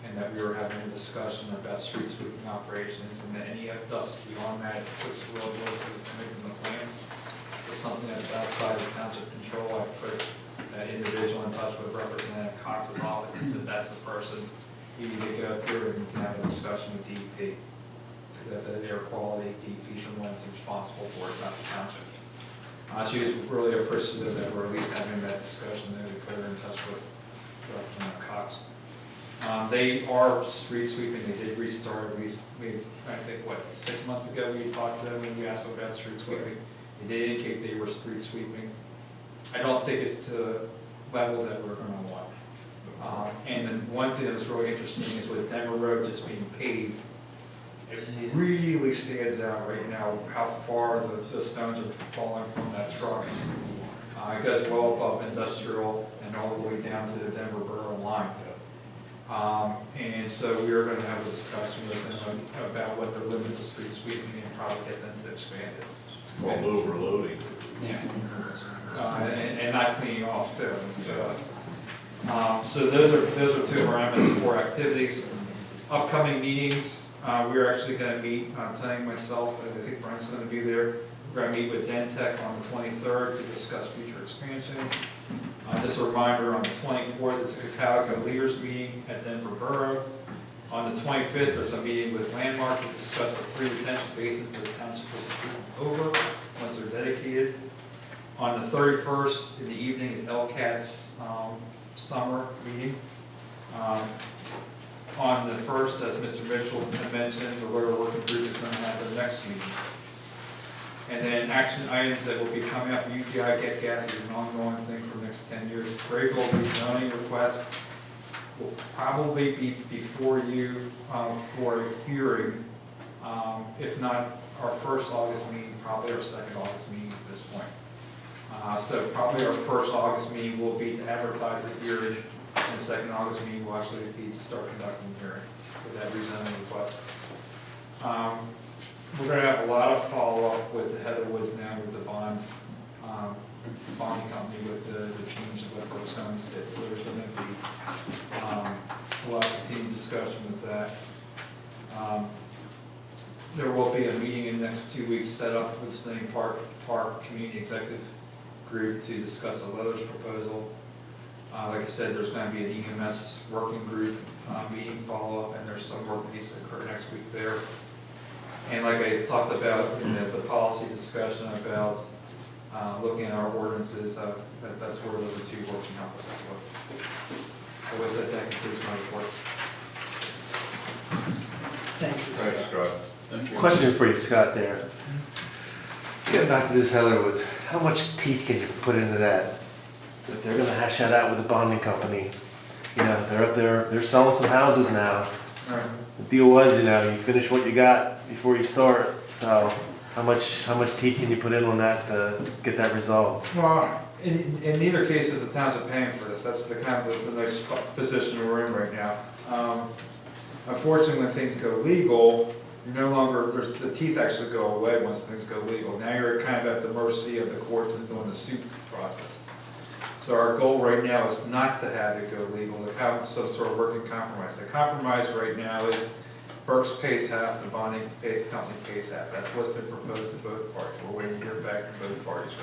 [SPEAKER 5] and that we were having a discussion about street sweeping operations, and that any dust beyond that, which really goes to the making the plants, is something that's outside of township control. I put that individual in touch with Representative Cox's office and said that's the person you need to go through, and you can have a discussion with DEP, because that's an air quality. DEP is the one that's responsible for it, not the township. She was really appreciative that we're at least having that discussion, and we put her in touch with Representative Cox. They are street sweeping. They did restart. We I think, what, 6 months ago we talked to them and we asked them about street sweeping. They did indicate they were street sweeping. I don't think it's to the level that we're going to want. And then one thing that was really interesting is with Denver Road just being paved, it really stands out right now how far the stones are falling from that truck. It goes well above industrial and all the way down to the Denver borough line. And so we are going to have a discussion with them about what their limits of street sweeping and probably get them to expand it.
[SPEAKER 2] It's called overloading.
[SPEAKER 5] Yeah. And not cleaning off too. So those are two of our MS4 activities. Upcoming meetings, we're actually going to meet, tonight myself, and I think Brian's going to be there. We're going to meet with Dentech on the 23rd to discuss future expansions. Just a reminder, on the 24th is a Cocalico leaders meeting at Denver Borough. On the 25th, there's a meeting with Landmark to discuss the 3 retention basins that the township will take over once they're dedicated. On the 31st in the evening is LCAT's summer meeting. On the 1st, as Mr. Mitchell had mentioned, the lawyer working group is going to have their next meeting. And then action items that will be coming up, UTI Get Gas is an ongoing thing for the next 10 years. Graybill rezoning request will probably be before you for a hearing. If not our first August meeting, probably our second August meeting at this point. So probably our first August meeting will be to advertise the hearing, and the second August meeting will actually be to start conducting the hearing for that rezoning request. We're going to have a lot of follow-up with the Heatherwoods now with the bonding company with the change of what was going benefits. So there's going to be a lot of continued discussion with that. There will be a meeting in the next 2 weeks set up with Stony Park Community Executive Group to discuss a letters proposal. Like I said, there's going to be an EMS working group meeting follow-up, and there's some work that needs to occur next week there. And like I talked about in the policy discussion about looking at our ordinances, that's where those are two working on. So with that, that concludes my report.
[SPEAKER 4] Thank you.
[SPEAKER 2] Thanks, Scott.
[SPEAKER 9] Thank you.
[SPEAKER 3] Question for you, Scott, there. Getting back to this Heller Woods, how much teeth can you put into that? If they're gonna hash that out with the bonding company, you know, they're up there, they're selling some houses now.
[SPEAKER 5] All right.
[SPEAKER 3] The deal was, you know, you finish what you got before you start, so how much teeth can you put in on that to get that resolved?
[SPEAKER 5] Well, in neither case is the township paying for this. That's the kind of the nice position we're in right now. Unfortunately, when things go legal, you're no longer, the teeth actually go away once things go legal. Now you're kind of at the mercy of the courts and doing the suit process. So our goal right now is not to have it go legal, to have some sort of working compromise. The compromise right now is Berks pays half, the bonding company pays half. That's what's been proposed to both parties. We're waiting to hear back from both parties.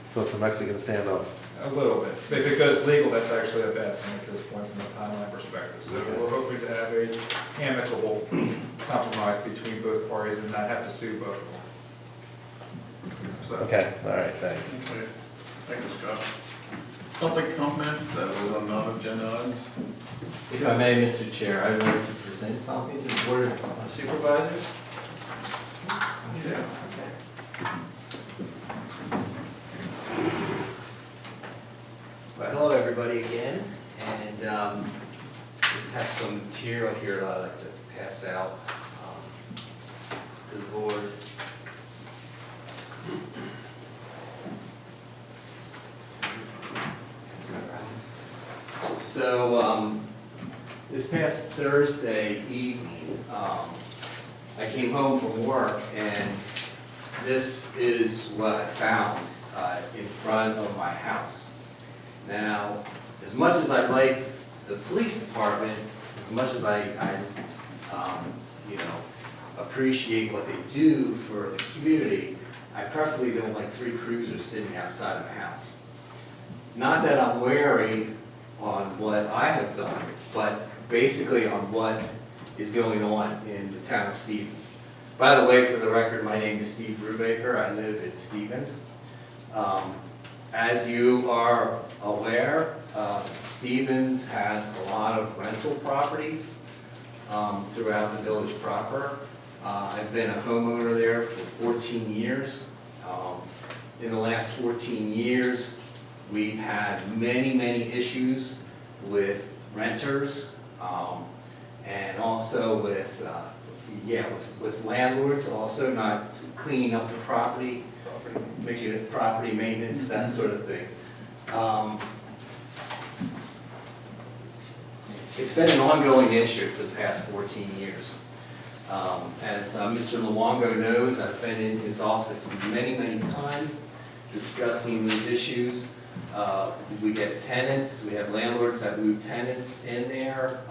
[SPEAKER 3] So it's a Mexican standoff.
[SPEAKER 5] A little bit. If it goes legal, that's actually a bad thing at this point from a timeline perspective. So we're hoping to have a amicable compromise between both parties and not have to sue both of them. So,
[SPEAKER 3] Okay, all right, thanks.
[SPEAKER 8] Okay, thank you, Scott. Public comment that was on non-agenda items?
[SPEAKER 10] If I may, Mr. Chair, I'd like to present something to the Board of Supervisors.
[SPEAKER 8] Yeah.
[SPEAKER 10] Well, hello, everybody, again, and just have some material here that I'd like to pass out to the board. So, this past Thursday evening, I came home from work, and this is what I found in front of my house. Now, as much as I like the police department, as much as I appreciate what they do for the community, I preferably don't like 3 cruisers sitting outside of my house. Not that I'm wary on what I have done, but basically on what is going on in the town of Stevens. By the way, for the record, my name is Steve Brubaker. I live in Stevens. As you are aware, Stevens has a lot of rental properties throughout the village proper. I've been a homeowner there for 14 years. In the last 14 years, we've had many issues with renters and also with landlords, also not cleaning up the property, making it property maintenance, that sort of thing. It's been an ongoing issue for the past 14 years. As Mr. Luongo knows, I've been in his office many times discussing these issues. We get tenants, we have landlords that move tenants in there.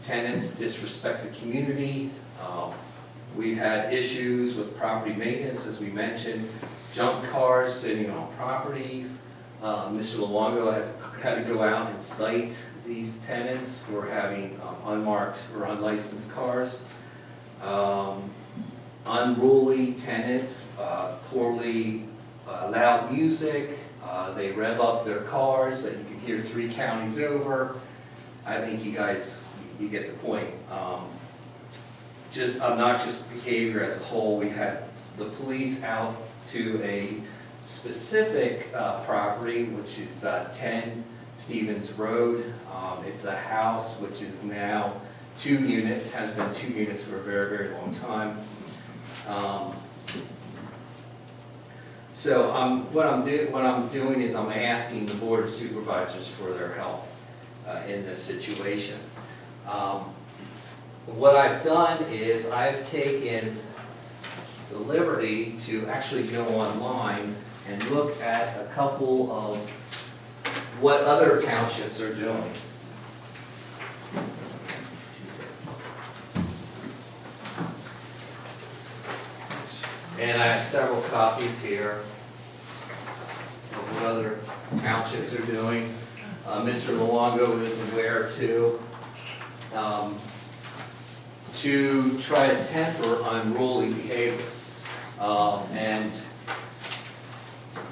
[SPEAKER 10] Tenants disrespect the community. We've had issues with property maintenance, as we mentioned, junk cars sitting on properties. Mr. Luongo has had to go out and cite these tenants for having unmarked or unlicensed cars. Unruly tenants, poorly loud music, they rev up their cars that you can hear 3 counties over. I think you guys, you get the point. Just obnoxious behavior as a whole. We've had the police out to a specific property, which is 10 Stevens Road. It's a house which is now 2 units, has been 2 units for a very long time. So what I'm doing is I'm asking the Board of Supervisors for their help in this situation. What I've done is I've taken the liberty to actually go online and look at a couple of what other townships are doing. And I have several copies here of what other townships are doing. Mr. Luongo is aware too. To try to temper unruly behavior. And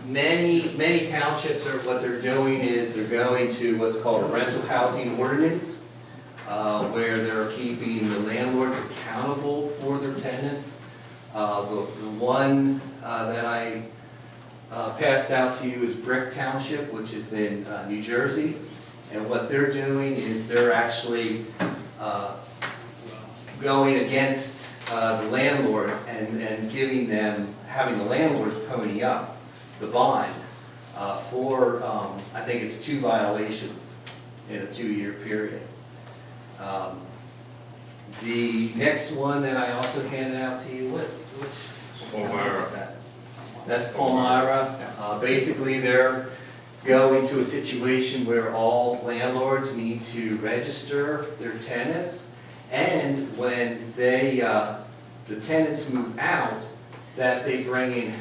[SPEAKER 10] many townships are, what they're doing is they're going to what's called a rental housing ordinance, where they're keeping the landlords accountable for their tenants. The one that I passed out to you is Brick Township, which is in New Jersey. And what they're doing is they're actually going against the landlords and giving them, having the landlords pony up the bond for, I think it's 2 violations in a 2-year period. The next one that I also handed out to you, which
[SPEAKER 2] Palmyra.
[SPEAKER 10] is that? That's Palmyra. Basically, they're going to a situation where all landlords need to register their tenants, and when they, the tenants move out, that they bring in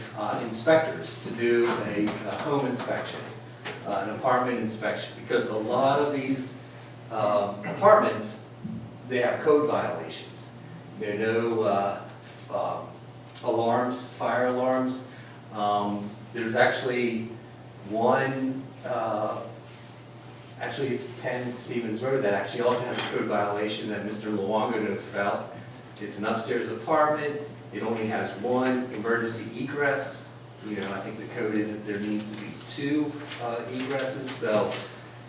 [SPEAKER 10] inspectors to do a home inspection, an apartment inspection, because a lot of these apartments, they have code violations. There are no alarms, fire alarms. There's actually one, actually it's 10 Stevens Road that actually also has a code violation that Mr. Luongo knows about. It's an upstairs apartment. It only has one emergency egress. You know, I think the code is that there needs to be 2 egresses. So,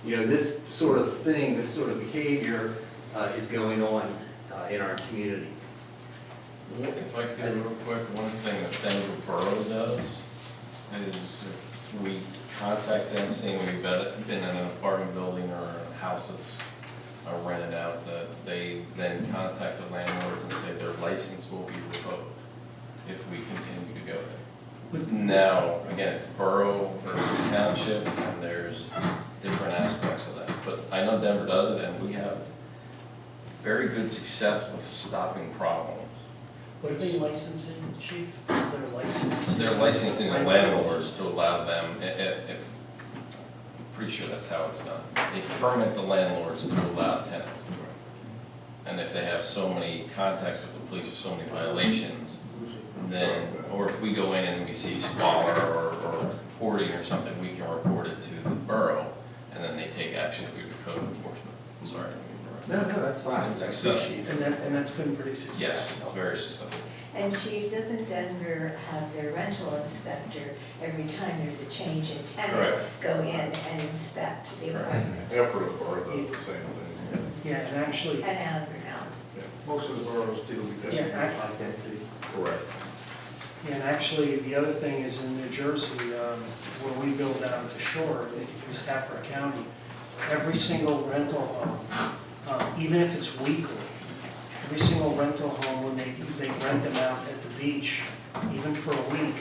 [SPEAKER 10] you know, this sort of thing, this sort of behavior is going on in our community.
[SPEAKER 1] If I could real quick, one thing that Denver Borough does is we contact them saying we've been in an apartment building or a house that's rented out, that they then contact the landlord and say their license will be revoked if we continue to go there. Now, again, it's borough versus township, and there's different aspects of that. But I know Denver does it, and we have very good success with stopping problems.
[SPEAKER 4] What are they licensing, chief? They're licensing?
[SPEAKER 1] They're licensing the landlords to allow them, pretty sure that's how it's done. They permit the landlords to allow tenants. And if they have so many contacts with the police or so many violations, then, or if we go in and we see squalor or reporting or something, we can report it to the borough, and then they take action through the code enforcement. I'm sorry.
[SPEAKER 10] No, that's fine.
[SPEAKER 1] It's
[SPEAKER 10] That's
[SPEAKER 1] successful.
[SPEAKER 4] And that's been pretty successful.
[SPEAKER 1] Yes, it's very successful.
[SPEAKER 11] And Chief, doesn't Denver have their rental inspector every time there's a change in tenant,
[SPEAKER 2] Correct.
[SPEAKER 11] go in and inspect the
[SPEAKER 1] Correct.
[SPEAKER 11] apartment?
[SPEAKER 2] Effort of borough does the same thing.
[SPEAKER 4] Yeah, and actually,
[SPEAKER 11] And Adams now.
[SPEAKER 2] Most of the boroughs do because
[SPEAKER 4] Yeah,
[SPEAKER 2] of
[SPEAKER 4] I-
[SPEAKER 2] identity. Correct.
[SPEAKER 4] yeah, and actually, the other thing is in New Jersey, where we build out at the shore, in Stafford County, every single rental home, even if it's weekly, every single rental home, when they rent them out at the beach, even for a week,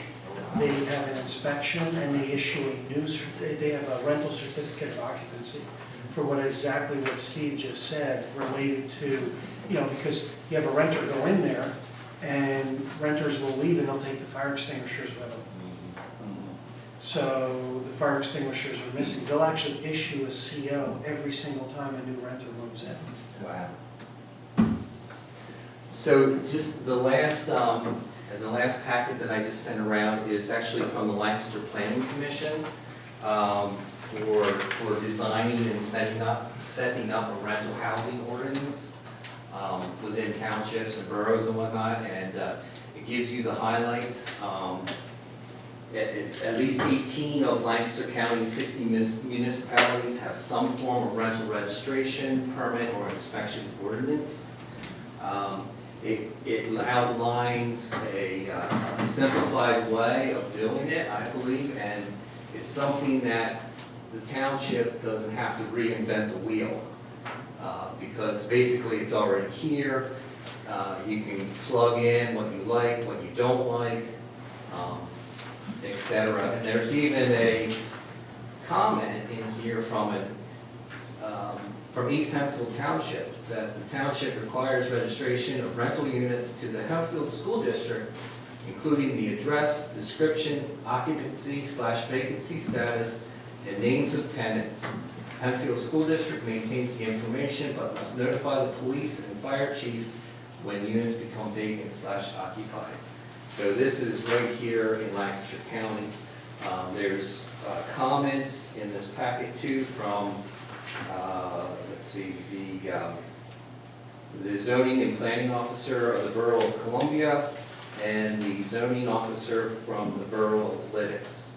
[SPEAKER 4] they have an inspection and they issue a new, they have a rental certificate of occupancy for exactly what Steve just said, related to, you know, because you have a renter go in there and renters will leave and they'll take the fire extinguishers with them. So the fire extinguishers are missing. They'll actually issue a CO every single time a new renter moves in.
[SPEAKER 10] Wow. So just the last packet that I just sent around is actually from the Lancaster Planning Commission for designing and setting up a rental housing ordinance within townships and boroughs and whatnot, and it gives you the highlights. At least 18 of Lancaster County's 60 municipalities have some form of rental registration, permit, or inspection ordinance. It outlines a simplified way of doing it, I believe, and it's something that the township doesn't have to reinvent the wheel, because basically it's already here. You can plug in what you like, what you don't like, etc. And there's even a comment in here from East Hempfield Township, that the township requires registration of rental units to the Hempfield School District, including the address, description, occupancy/vacancy status, and names of tenants. Hempfield School District maintains the information but must notify the police and fire chiefs when units become vacant/occupied. So this is right here in Lancaster County. There's comments in this packet too from, let's see, the zoning and planning officer of the Borough of Columbia and the zoning officer from the Borough of Lidditz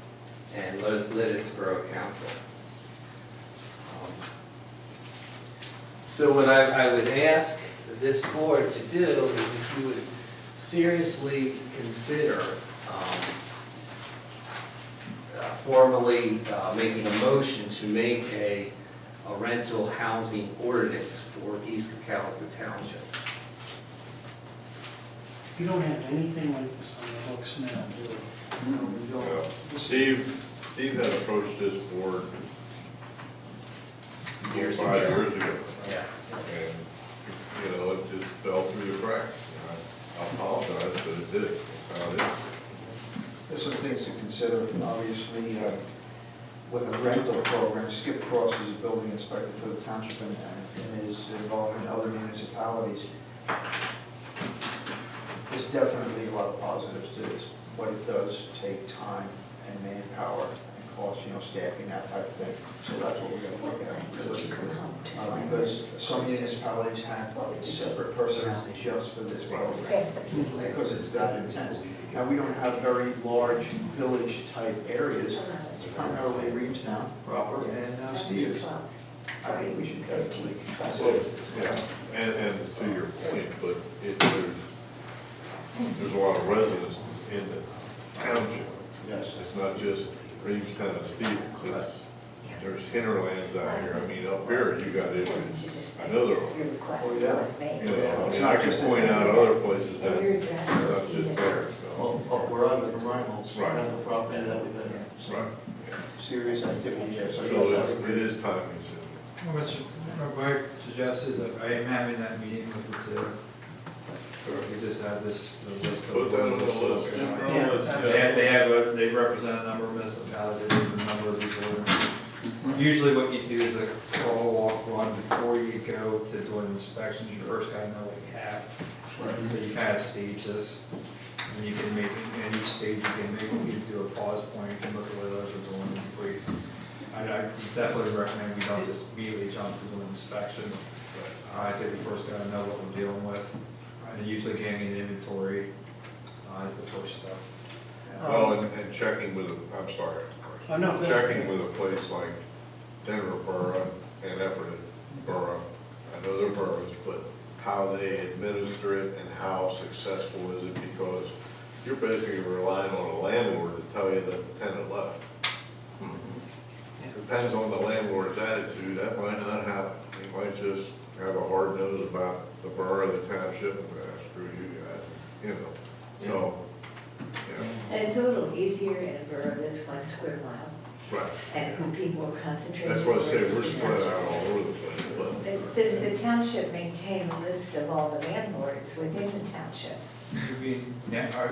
[SPEAKER 10] and Lidditz Borough Council. So what I would ask this board to do is if you would seriously consider formally making a motion to make a rental housing ordinance for East Cocalico Township.
[SPEAKER 4] You don't have anything like this on the books now, do we? No, we don't.
[SPEAKER 2] Yeah. Steve had approached this board
[SPEAKER 10] Years
[SPEAKER 2] 5
[SPEAKER 10] ago.
[SPEAKER 2] years ago.
[SPEAKER 10] Yes.
[SPEAKER 2] And, you know, it just fell through the cracks. I apologize, but it did. That's how it is.
[SPEAKER 12] There's some things to consider, obviously, with a rental program, Skip Cross is a building inspector for the township and is involved in other municipalities. There's definitely a lot of positives to this, but it does take time and manpower and cost, staffing, that type of thing. So that's what we're gonna look at realistically. Because some municipalities have separate personnel just for this program, because it's that intense. Now, we don't have very large village-type areas, it's primarily Reevestown proper and Stevens. I think we should definitely consider it.
[SPEAKER 2] Yeah, and to your point, but there's a lot of residents in the township.
[SPEAKER 12] Yes.
[SPEAKER 2] It's not just Reevestown and Stevens, there's hinterlands out here. I mean, up here, you got issues. I know there are.
[SPEAKER 12] Oh, yeah.
[SPEAKER 2] You know, I mean, I can point out other places that's not just there.
[SPEAKER 12] Well,
[SPEAKER 2] So.
[SPEAKER 12] we're on the Rhinos,
[SPEAKER 2] Right.
[SPEAKER 12] rental property that we've had some
[SPEAKER 2] Right.
[SPEAKER 12] serious activity there.
[SPEAKER 2] So
[SPEAKER 12] yes, I
[SPEAKER 2] it
[SPEAKER 12] agree.
[SPEAKER 2] is time consuming.
[SPEAKER 5] Well, what I suggest is that I am having that meeting with the two. We just have this the list of.
[SPEAKER 2] Put that on the list.
[SPEAKER 4] Yeah.
[SPEAKER 5] They represent a number of municipalities, a number of these ordinances. Usually what you do is a crawl, walk, run before you go to do an inspection. You first gotta know what you have. So you kind of stage this. And you can make, in each stage, you can make, you can do a pause point, you can look at what others are doing before you. I definitely recommend we don't just immediately jump to do an inspection. I think we first gotta know what we're dealing with. And usually getting an inventory is the first step.
[SPEAKER 2] Well, and checking with, I'm sorry.
[SPEAKER 4] Oh, no, go ahead.
[SPEAKER 2] Checking with a place like Denver Borough and Effort Borough, I know they're boroughs, but how they administer it and how successful is it, because you're basically relying on a landlord to tell you that the tenant left. Depends on the landlord's attitude, that might not happen. He might just have a hard nose about the borough, the township, and screw you guys, So, yeah,
[SPEAKER 11] And it's a little easier in a borough that's 1 square mile,
[SPEAKER 2] right.
[SPEAKER 11] and who people are concentrated.
[SPEAKER 2] That's what I say, we're
[SPEAKER 11] versus the
[SPEAKER 2] spread
[SPEAKER 11] township.
[SPEAKER 2] out all over the place, but.
[SPEAKER 11] Does the township maintain a list of all the landlords within the township?
[SPEAKER 5] You mean,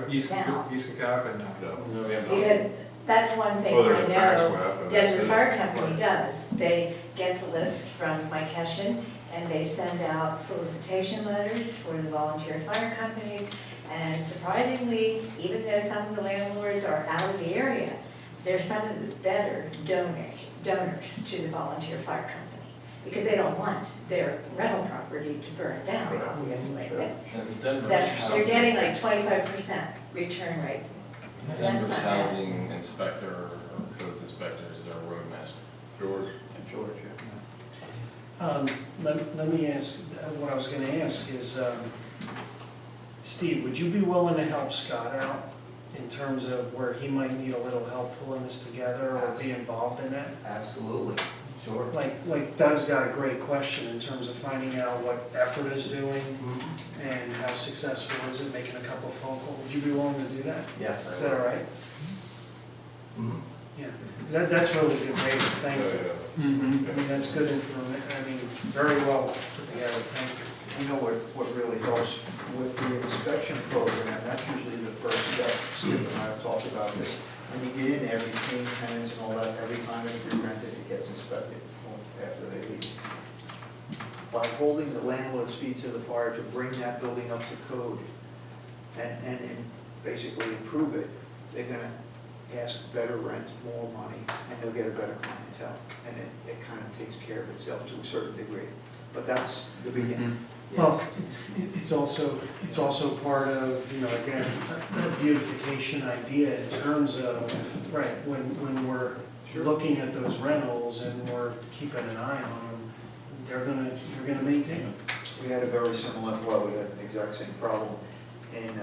[SPEAKER 5] East
[SPEAKER 11] Now.
[SPEAKER 5] Cocalico, no.
[SPEAKER 2] No.
[SPEAKER 10] No, we have not.
[SPEAKER 11] Because that's one thing
[SPEAKER 2] Well,
[SPEAKER 11] I
[SPEAKER 2] they're a tax
[SPEAKER 11] know
[SPEAKER 2] map, and
[SPEAKER 11] Denver
[SPEAKER 2] that's it.
[SPEAKER 11] Fire Company
[SPEAKER 2] Right.
[SPEAKER 11] does. They get the list from Mike Hessian, and they send out solicitation letters for the volunteer fire companies. And surprisingly, even though some of the landlords are out of the area, they're some of the better donors to the volunteer fire company. Because they don't want their rental property to burn down,
[SPEAKER 2] Right.
[SPEAKER 11] obviously.
[SPEAKER 2] Sure.
[SPEAKER 10] And Denver's
[SPEAKER 11] So they're
[SPEAKER 10] housing-
[SPEAKER 11] getting like 25% return rate.
[SPEAKER 13] Denver's
[SPEAKER 11] That's not bad.
[SPEAKER 13] housing inspector or codes inspector is their roadmaster.
[SPEAKER 2] George?
[SPEAKER 13] George,
[SPEAKER 4] Let me ask, what I was gonna ask is, Steve, would you be willing to help Scott out in terms of where he might need a little help pulling this together or be involved in that?
[SPEAKER 10] Absolutely, sure.
[SPEAKER 4] Like Doug's got a great question in terms of finding out what Effort is doing and how successful is it, making a couple of phone calls. Would you be willing to do that?
[SPEAKER 10] Yes,
[SPEAKER 4] Is
[SPEAKER 10] I
[SPEAKER 4] that all
[SPEAKER 10] will.
[SPEAKER 4] right?
[SPEAKER 10] Mhm.
[SPEAKER 4] Yeah, that's really good data, thank you. I
[SPEAKER 8] Mhm.
[SPEAKER 4] mean, that's good information, I mean, very well put together, thank you.
[SPEAKER 12] You know what really helps with the inspection program, that's usually the first step. Skip and I have talked about this. When you get in there, between tenants and all that, every time it's re-rented, it gets inspected after they leave. By holding the landlord's feet to the fire to bring that building up to code and basically improve it, they're gonna ask better rent, more money, and they'll get a better clientele. And it kind of takes care of itself to a certain degree. But that's the beginning.
[SPEAKER 4] Well, it's also part of, you know, again, a beautification idea in terms of, right, when we're looking at those rentals and we're keeping an eye on them, you're gonna maintain them.
[SPEAKER 12] We had a very similar, well, we had the exact same problem in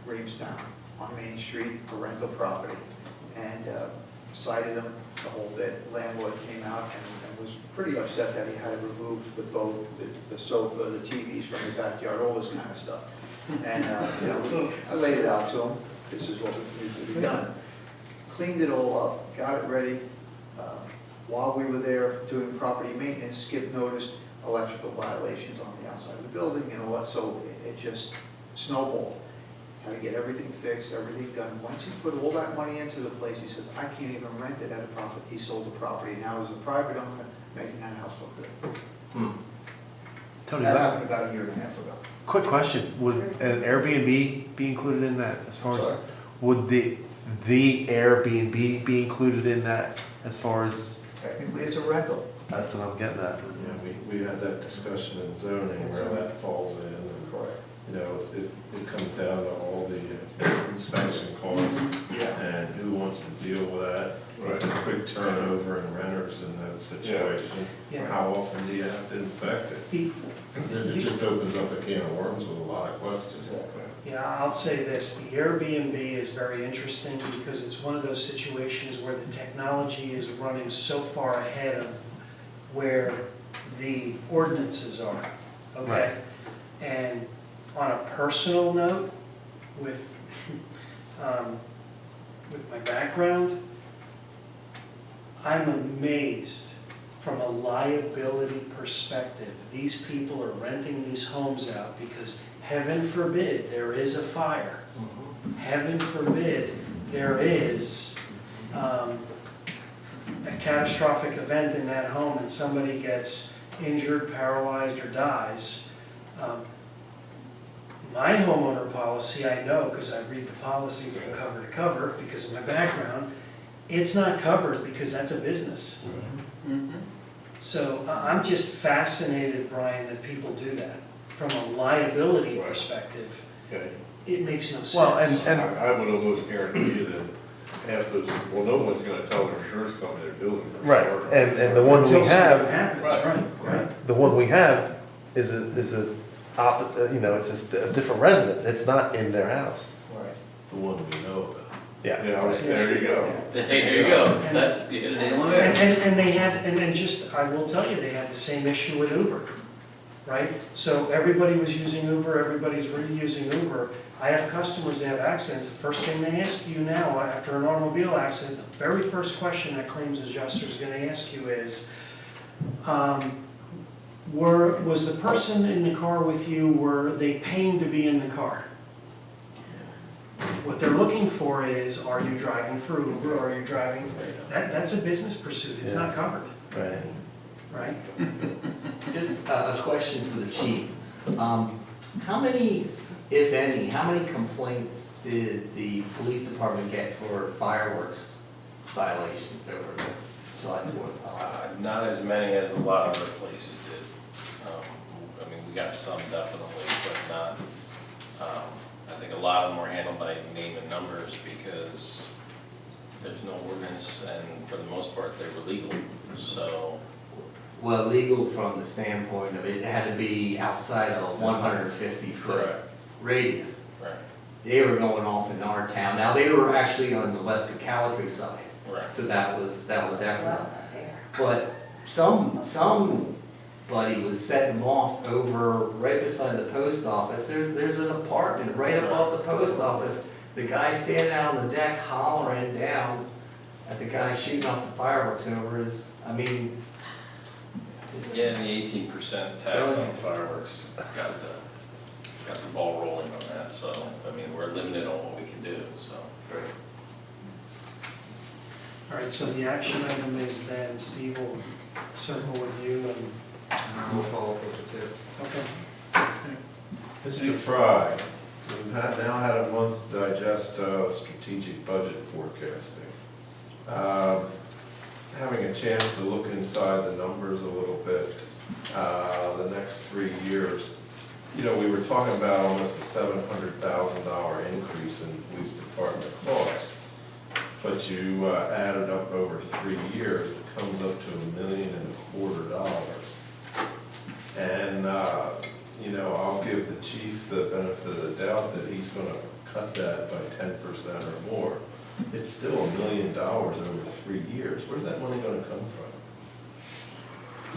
[SPEAKER 12] Reevestown on Main Street, a rental property, and cited them the whole bit. Landlord came out and was pretty upset that he had to remove the boat, the sofa, the TVs from the backyard, all this kind of stuff. And, you know, I laid it out to him, this is what needs to be done. Cleaned it all up, got it ready. While we were there doing property maintenance, Skip noticed electrical violations on the outside of the building and all that, so it just snowballed. Had to get everything fixed, everything done. Once he put all that money into the place, he says, I can't even rent it at a profit. He sold the property, now as a private owner, making that house look good.
[SPEAKER 3] Tony,
[SPEAKER 12] That happened about a year and a half ago.
[SPEAKER 3] quick question, would an Airbnb be included in that as far as,
[SPEAKER 12] Sorry?
[SPEAKER 3] would the Airbnb be included in that as far as,
[SPEAKER 12] Technically, it's a rental.
[SPEAKER 3] that's what I'm getting at.
[SPEAKER 1] Yeah, we had that discussion in zoning where that falls in, and,
[SPEAKER 12] Correct.
[SPEAKER 1] you know, it comes down to all the inspection costs,
[SPEAKER 12] Yeah.
[SPEAKER 1] and who wants to deal with that, with a quick turnover in renters in that situation.
[SPEAKER 4] Yeah.
[SPEAKER 1] How often do you have to inspect it? It just opens up a can of worms with a lot of questions.
[SPEAKER 4] Yeah, I'll say this, the Airbnb is very interesting because it's one of those situations where the technology is running so far ahead of where the ordinances are, okay? And on a personal note, with my background, I'm amazed from a liability perspective. These people are renting these homes out because heaven forbid there is a fire. Heaven forbid there is a catastrophic event in that home and somebody gets injured, paralyzed, or dies. My homeowner policy, I know because I read the policy from cover to cover because of my background, it's not covered because that's a business. So I'm just fascinated, Brian, that people do that. From a liability perspective,
[SPEAKER 2] Okay.
[SPEAKER 4] it makes no sense.
[SPEAKER 3] Well,
[SPEAKER 2] I would almost guarantee you that half those, well, no one's gonna tell their insurance company they're building.
[SPEAKER 3] Right, and the one we
[SPEAKER 4] Until something
[SPEAKER 3] have,
[SPEAKER 4] happens, right.
[SPEAKER 3] the one we have is a you know, it's a different resident, it's not in their house.
[SPEAKER 12] Right.
[SPEAKER 1] The one we know about.
[SPEAKER 3] Yeah.
[SPEAKER 2] Yeah, there you go.
[SPEAKER 9] There you go, that's, it is.
[SPEAKER 4] And they had, and just, I will tell you, they had the same issue with Uber, right? So everybody was using Uber, everybody's reusing Uber. I have customers, they have accidents, the first thing they ask you now, after an automobile accident, the very first question that claims adjuster is gonna ask you is, was the person in the car with you, were they paying to be in the car? What they're looking for is, are you driving for Uber, or are you driving for, that's a business pursuit, it's not covered,
[SPEAKER 3] Right.
[SPEAKER 4] right?
[SPEAKER 10] Just a question for the chief. How many, if any, how many complaints did the police department get for fireworks violations over the July 4th?
[SPEAKER 13] Not as many as a lot of other places did. I mean, we got some definitely, but not, I think a lot of them were handled by name and numbers because there's no ordinance and for the most part they were legal, so.
[SPEAKER 10] Well, legal from the standpoint of it had to be outside of a 150-foot
[SPEAKER 13] Correct.
[SPEAKER 10] radius.
[SPEAKER 13] Right.
[SPEAKER 10] They were going off in our town. Now, they were actually on the West Cocalico side.
[SPEAKER 13] Right.
[SPEAKER 10] So that was effort. But somebody was setting them off over right beside the post office. There's an apartment right above the post office. The guy standing out on the deck hollering down at the guy shooting off the fireworks over his, I mean, just-
[SPEAKER 13] Yeah, and the 18% tax on fireworks got the ball rolling on that, so, I mean, we're limited on what we can do, so.
[SPEAKER 4] All right, so the action item is then Steve will circle with you and,
[SPEAKER 10] we'll follow up with it too.
[SPEAKER 4] okay.
[SPEAKER 1] Mr. Fry, we've now had a month to digest strategic budget forecasting. Having a chance to look inside the numbers a little bit, the next 3 years, you know, we were talking about almost a $700,000 increase in police department costs. But you added up over 3 years, it comes up to $1.25 million. And, you know, I'll give the chief the benefit of the doubt that he's gonna cut that by 10% or more. It's still $1 million over 3 years. Where's that money gonna come from?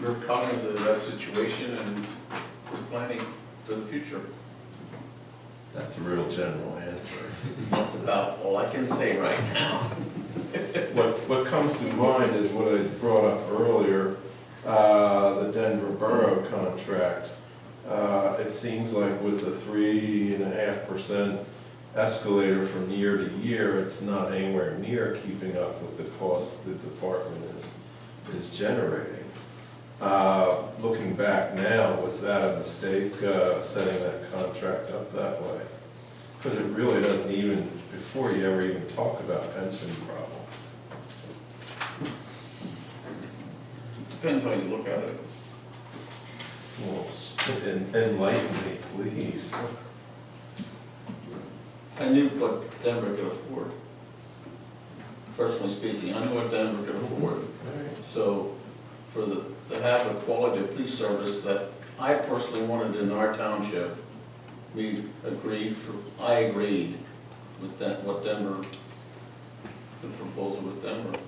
[SPEAKER 7] We're cognizant of that situation and we're planning for the future.
[SPEAKER 1] That's a real general answer.
[SPEAKER 13] That's about all I can say right now.
[SPEAKER 1] What comes to mind is what I brought up earlier, the Denver Borough contract. It seems like with a 3.5% escalator from year to year, it's not anywhere near keeping up with the costs the department is generating. Looking back now, was that a mistake, setting that contract up that way? Because it really doesn't even, before you ever even talk about pension problems.
[SPEAKER 7] Depends how you look at it.
[SPEAKER 1] Well, enlighten me, please.
[SPEAKER 7] I knew what Denver could afford. Personally speaking, I knew what Denver could afford. So to have a quality of police service that I personally wanted in our township, I agreed with what Denver, the proposal with Denver.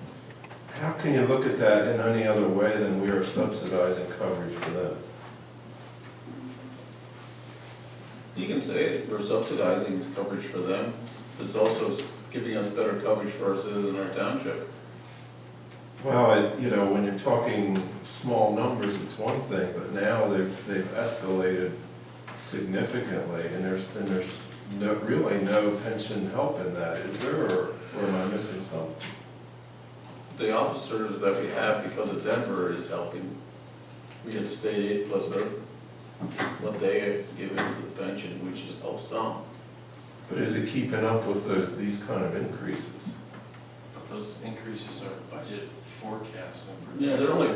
[SPEAKER 1] How can you look at that in any other way than we are subsidizing coverage for them?
[SPEAKER 7] You can say it, we're subsidizing coverage for them, but it's also giving us better coverage for our citizens in our township.
[SPEAKER 1] Well, you know, when you're talking small numbers, it's one thing, but now they've escalated significantly, and there's really no pension help in that, is there, or am I missing something?
[SPEAKER 7] The officers that we have because of Denver is helping. We get state aid plus what they give into the pension, which has helped some.
[SPEAKER 1] But is it keeping up with these kind of increases?
[SPEAKER 13] But those increases are budget forecasts.
[SPEAKER 7] Yeah, they're only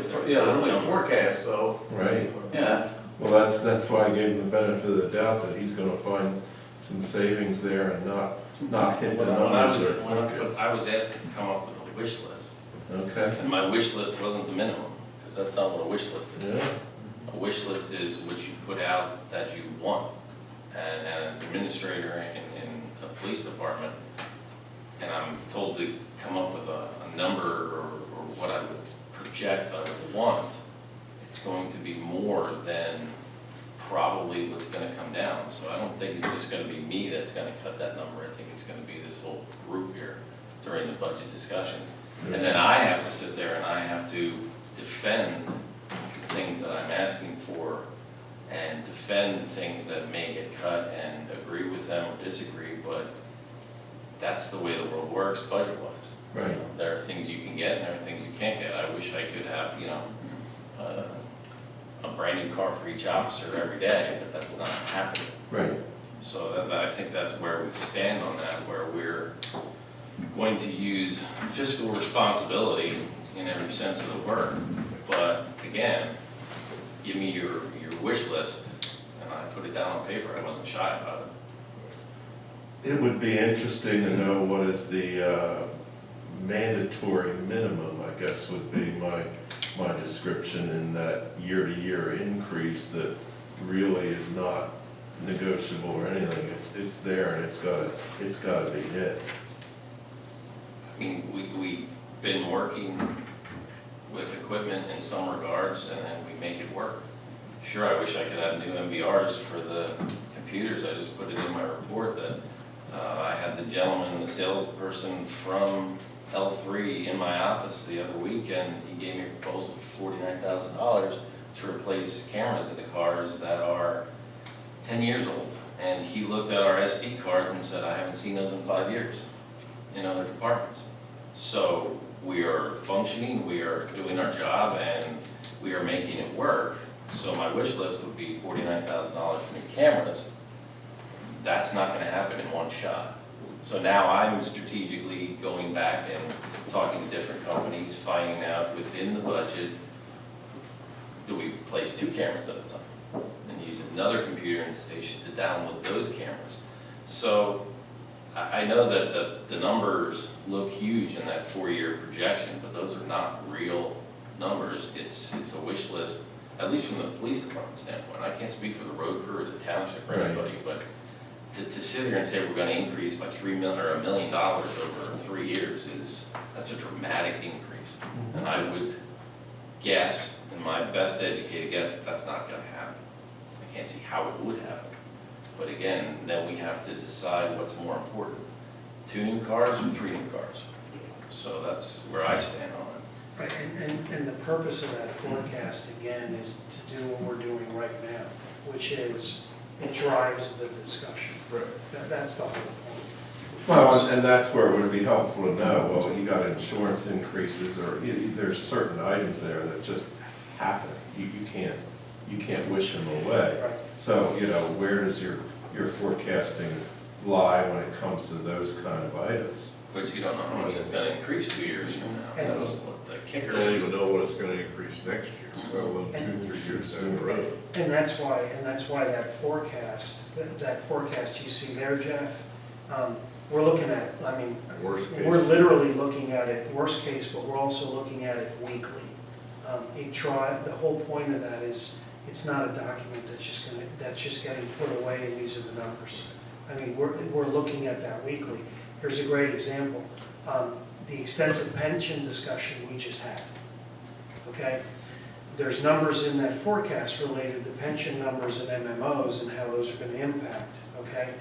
[SPEAKER 7] forecasts, so,
[SPEAKER 1] Right?
[SPEAKER 7] yeah.
[SPEAKER 1] Well, that's why I gave him the benefit of the doubt that he's gonna find some savings there and not hit the numbers that are forecast.
[SPEAKER 13] I was asked to come up with a wish list,
[SPEAKER 1] Okay?
[SPEAKER 13] and my wish list wasn't the minimum, because that's not what a wish list is.
[SPEAKER 1] Yeah.
[SPEAKER 13] A wish list is what you put out that you want. And as an administrator in a police department, and I'm told to come up with a number or what I would project I would want, it's going to be more than probably what's gonna come down. So I don't think it's just gonna be me that's gonna cut that number. I think it's gonna be this whole group here during the budget discussions. And then I have to sit there and I have to defend things that I'm asking for and defend things that may get cut and agree with them or disagree, but that's the way the world works budget-wise.
[SPEAKER 1] Right.
[SPEAKER 13] There are things you can get and there are things you can't get. I wish I could have, you know, a brand new car for each officer every day, but that's not happening.
[SPEAKER 1] Right.
[SPEAKER 13] So I think that's where we stand on that, where we're going to use fiscal responsibility in every sense of the word. But again, give me your wish list, and I put it down on paper. I wasn't shy about it.
[SPEAKER 1] It would be interesting to know what is the mandatory minimum, I guess would be my description in that year-to-year increase that really is not negotiable or anything. It's there and it's gotta be hit.
[SPEAKER 13] I mean, we've been working with equipment in some regards, and then we make it work. Sure, I wish I could have new MVRs for the computers. I just put it in my report that I had the gentleman, the salesperson from L3 in my office the other week, and he gave me a proposal for $49,000 to replace cameras in the cars that are 10 years old. And he looked at our SD cards and said, I haven't seen those in 5 years in other departments. So we are functioning, we are doing our job, and we are making it work. So my wish list would be $49,000 for new cameras. That's not gonna happen in one shot. So now I'm strategically going back and talking to different companies, finding out within the budget, do we place 2 cameras at a time? And use another computer in the station to download those cameras. So I know that the numbers look huge in that 4-year projection, but those are not real numbers. It's a wish list, at least from the police department standpoint. I can't speak for the road crew or the township or anybody, but to sit here and say we're gonna increase by $1 million over 3 years that's a dramatic increase. And I would guess, in my best educated guess, that that's not gonna happen. I can't see how it would happen. But again, then we have to decide what's more important, 2 new cars or 3 new cars. So that's where I stand on it.
[SPEAKER 4] Right, and the purpose of that forecast, again, is to do what we're doing right now, which is, it drives the discussion.
[SPEAKER 2] Right.
[SPEAKER 4] That's the whole point.
[SPEAKER 1] Well, and that's where it would be helpful to know, well, he got insurance increases, or there's certain items there that just happen. You can't wish them away.
[SPEAKER 4] Right.
[SPEAKER 1] So, where does your forecasting lie when it comes to those kind of items?
[SPEAKER 13] But you don't know how much it's gonna increase 2 years from now. That's what the
[SPEAKER 2] You
[SPEAKER 13] kicker
[SPEAKER 2] don't
[SPEAKER 13] is.
[SPEAKER 2] even know what it's gonna increase next year, well,
[SPEAKER 4] And-
[SPEAKER 2] 2, 3 years down the road.
[SPEAKER 4] And that's why that forecast you see there, Jeff, we're looking at,
[SPEAKER 2] Worst case.
[SPEAKER 4] we're literally looking at it, worst case, but we're also looking at it weekly. The whole point of that is, it's not a document that's just getting put away and these are the numbers. We're looking at that weekly. Here's a great example. The extensive pension discussion we just had, okay? There's numbers in that forecast related to pension numbers and MMOs and how those are going to impact, okay?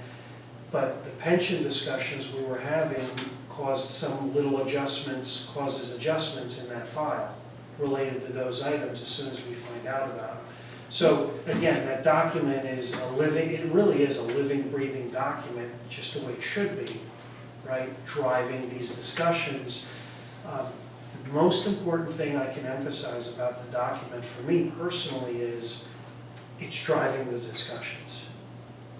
[SPEAKER 4] But the pension discussions we were having caused some little adjustments, causes adjustments in that file related to those items as soon as we find out about them. So again, that document is it really is a living, breathing document, just the way it should be, right? Driving these discussions. The most important thing I can emphasize about the document for me personally is it's driving the discussions.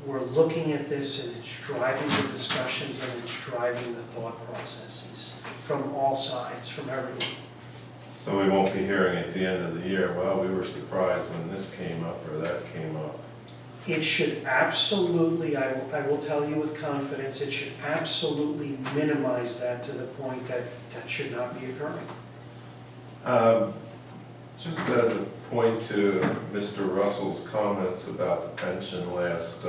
[SPEAKER 4] We're looking at this and it's driving the discussions and it's driving the thought processes from all sides, from everyone.
[SPEAKER 1] So we won't be hearing at the end of the year, well, we were surprised when this came up or that came up.
[SPEAKER 4] It should absolutely, I will tell you with confidence, it should absolutely minimize that to the point that that should not be occurring.
[SPEAKER 1] Just as a point to Mr. Russell's comments about the pension last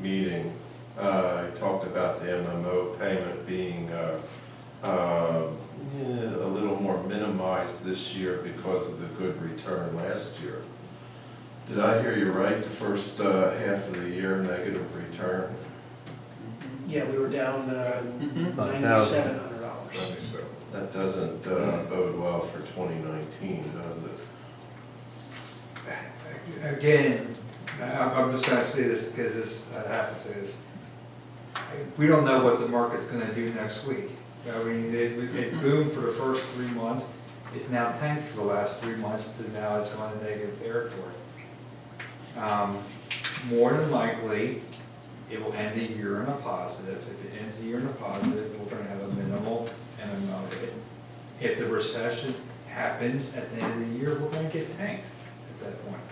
[SPEAKER 1] meeting, I talked about the MMO payment being a little more minimized this year because of the good return last year. Did I hear you right, the first half of the year, negative return?
[SPEAKER 4] Yeah, we were down
[SPEAKER 3] $9,000.
[SPEAKER 4] $9,700.
[SPEAKER 1] That doesn't bode well for 2019, does it?
[SPEAKER 14] Again, I'm just gonna say this because I have to say this. We don't know what the market's gonna do next week. It boomed for the first 3 months. It's now tanked for the last 3 months to now it's going to negative territory. More than likely, it will end the year in a positive. If it ends the year in a positive, we're going to have a minimal MMO hit. If the recession happens at the end of the year, we're going to get tanked at that point.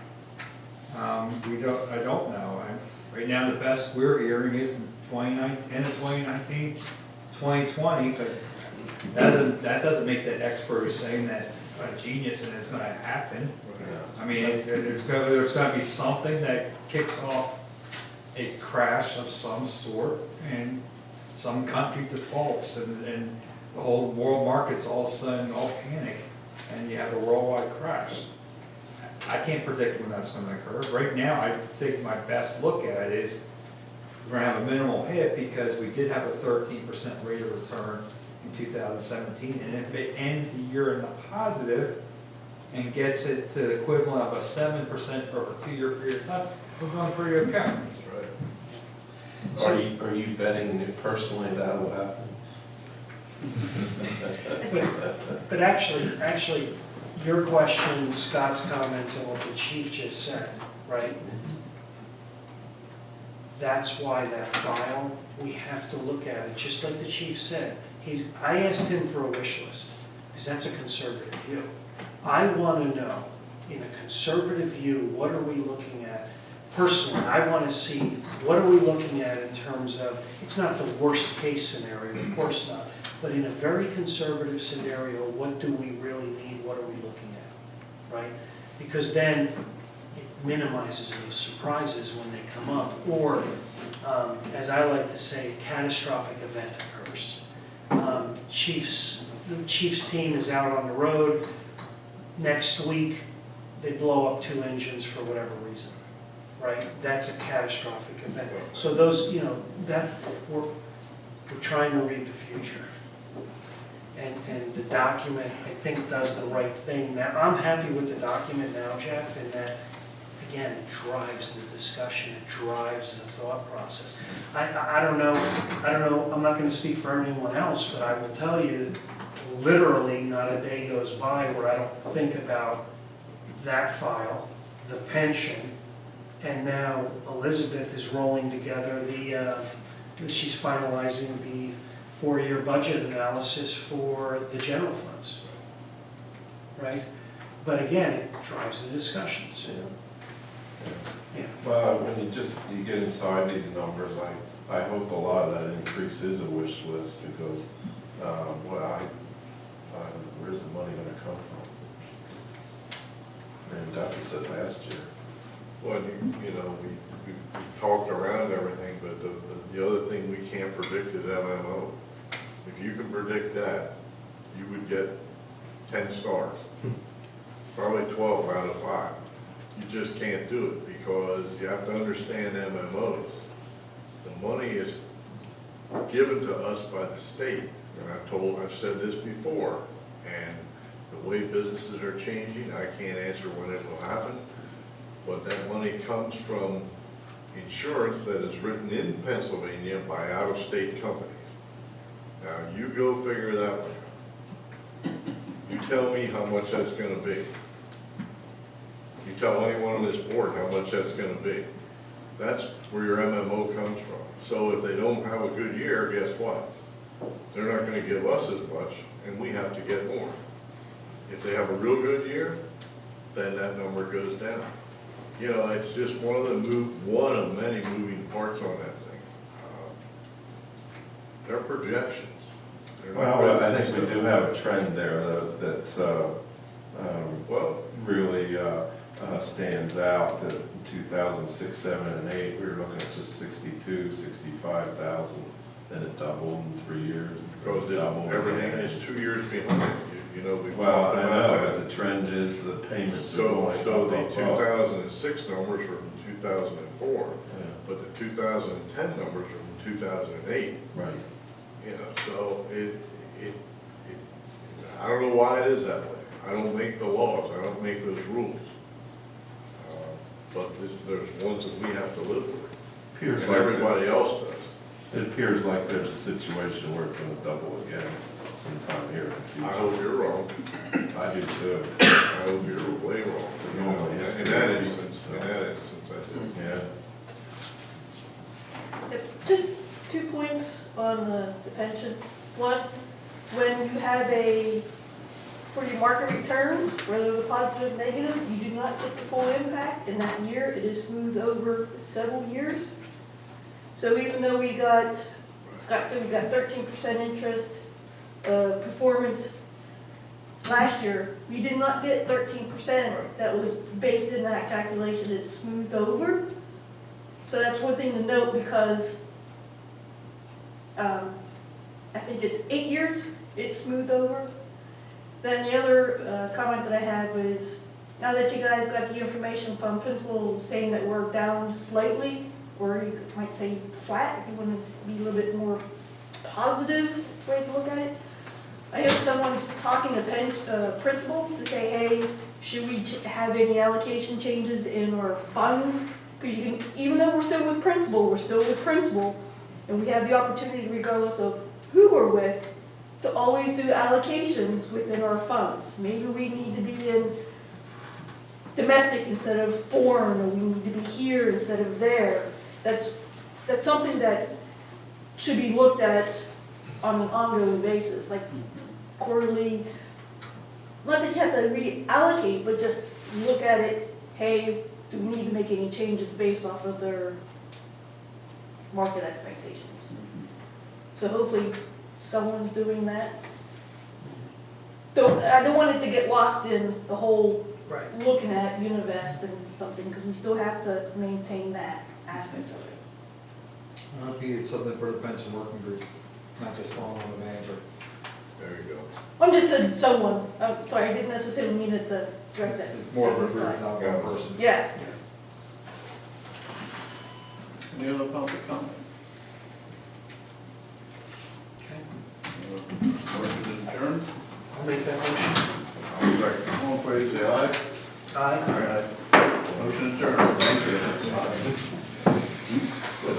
[SPEAKER 14] I don't know. Right now, the best we're hearing is end of 2019, 2020, but that doesn't make the expert saying that a genius and it's going to happen. There's going to be something that kicks off a crash of some sort, and some country defaults, and the whole world market's all of a sudden all panic, and you have a worldwide crash. I can't predict when that's going to occur. Right now, I think my best look at it is we're going to have a minimal hit because we did have a 13% rate of return in 2017, and if it ends the year in the positive and gets it to the equivalent of a 7% for a 2-year period of time, we're doing pretty okay.
[SPEAKER 2] That's right.
[SPEAKER 1] Are you betting personally that will happen?
[SPEAKER 4] But actually, your question, Scott's comments, and what the chief just said, right? That's why that file, we have to look at it, just like the chief said. I asked him for a wish list, because that's a conservative view. I want to know, in a conservative view, what are we looking at? Personally, I want to see, what are we looking at in terms of, it's not the worst case scenario, of course not, but in a very conservative scenario, what do we really need, what are we looking at, right? Because then it minimizes those surprises when they come up, or, as I like to say, a catastrophic event occurs. The Chief's team is out on the road, next week, they blow up 2 engines for whatever reason, right? That's a catastrophic event. So those, that, we're trying to read the future. And the document, I think, does the right thing. Now, I'm happy with the document now, Jeff, in that, again, it drives the discussion, it drives the thought process. I don't know, I'm not gonna speak for anyone else, but I will tell you, literally, not a day goes by where I don't think about that file, the pension, and now Elizabeth is rolling together she's finalizing the 4-year budget analysis for the general funds, right? But again, it drives the discussions. Yeah.
[SPEAKER 1] Well, when you get inside these numbers, I hope a lot of that increase is a wish list, because, where's the money gonna come from? We're in deficit last year.
[SPEAKER 2] Well, we talked around everything, but the other thing we can't predict is MMO. If you can predict that, you would get 10 stars, probably 12 out of 5. You just can't do it, because you have to understand MMOs. The money is given to us by the state, and I've said this before, and the way businesses are changing, I can't answer when it will happen, but that money comes from insurance that is written in Pennsylvania by out-of-state companies. Now, you go figure that one out. You tell me how much that's gonna be. You tell anyone on this board how much that's gonna be. That's where your MMO comes from. So if they don't have a good year, guess what? They're not gonna give us as much, and we have to get more. If they have a real good year, then that number goes down. It's just one of many moving parts on that thing. They're projections. They're not
[SPEAKER 1] Well, I
[SPEAKER 2] really
[SPEAKER 1] think we
[SPEAKER 2] stuff.
[SPEAKER 1] do have a trend there that's really stands out, that in 2006, 7, and 8, we were looking at just 62, 65,000, then it doubled in 3 years.
[SPEAKER 2] Because
[SPEAKER 1] doubled
[SPEAKER 2] everything
[SPEAKER 1] again.
[SPEAKER 2] is 2 years behind. We've
[SPEAKER 1] Well,
[SPEAKER 2] talked
[SPEAKER 1] I
[SPEAKER 2] about
[SPEAKER 1] know,
[SPEAKER 2] that.
[SPEAKER 1] but the trend is the payments are
[SPEAKER 2] So
[SPEAKER 1] going
[SPEAKER 2] the
[SPEAKER 1] up.
[SPEAKER 2] 2006 numbers are from 2004,
[SPEAKER 1] Yeah,
[SPEAKER 2] but the 2010 numbers are from 2008.
[SPEAKER 1] right.
[SPEAKER 2] So I don't know why it is that way. I don't make the laws, I don't make those rules. But there's ones that we have to live with,
[SPEAKER 1] Appears
[SPEAKER 2] and
[SPEAKER 1] like
[SPEAKER 2] everybody else does.
[SPEAKER 1] It appears like there's a situation where it's gonna double again sometime here in the future.
[SPEAKER 2] I hope you're wrong.
[SPEAKER 1] I do too.
[SPEAKER 2] I hope you're way wrong. In that instance, I do.
[SPEAKER 1] Yeah.
[SPEAKER 6] Just 2 points on the pension. One, when you have for your market returns, whether they're positive or negative, you do not get the full impact in that year. It is smoothed over several years. So even though Scott said we got 13% interest performance last year, we did not get 13% that was based in that calculation. It's smoothed over. So that's one thing to note, because I think it's 8 years it's smoothed over. Then the other comment that I had was, now that you guys got the information from principal saying that we're down slightly, or you might say flat, if you want to be a little bit more positive way to look at it, I hope someone's talking to principal to say, hey, should we have any allocation changes in our funds? Because you can, even though we're still with principal, and we have the opportunity regardless of who we're with, to always do allocations within our funds. Maybe we need to be in domestic instead of foreign, or we need to be here instead of there. That's something that should be looked at on an ongoing basis, like quarterly, not that you have to reallocate, but just look at it, hey, do we need to make any changes based off of their market expectations? So hopefully someone's doing that. I don't want it to get lost in the whole
[SPEAKER 4] Right.
[SPEAKER 6] looking at Univest and something, because we still have to maintain that aspect of it.
[SPEAKER 14] That'll be something for the pension working group, not just falling on the manager.
[SPEAKER 2] There you go.
[SPEAKER 6] I'm just saying someone, I'm sorry, I didn't necessarily mean it to direct that.
[SPEAKER 14] It's more of a
[SPEAKER 6] that
[SPEAKER 14] group,
[SPEAKER 6] side.
[SPEAKER 14] not one person.
[SPEAKER 6] Yeah.
[SPEAKER 8] Any other public comment? Motion to adjourn?
[SPEAKER 4] I'll make that motion.
[SPEAKER 8] All in favor, say aye.
[SPEAKER 4] Aye.
[SPEAKER 8] Motion adjourned. Thank you.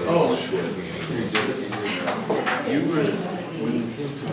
[SPEAKER 8] Oh.
[SPEAKER 11] You were.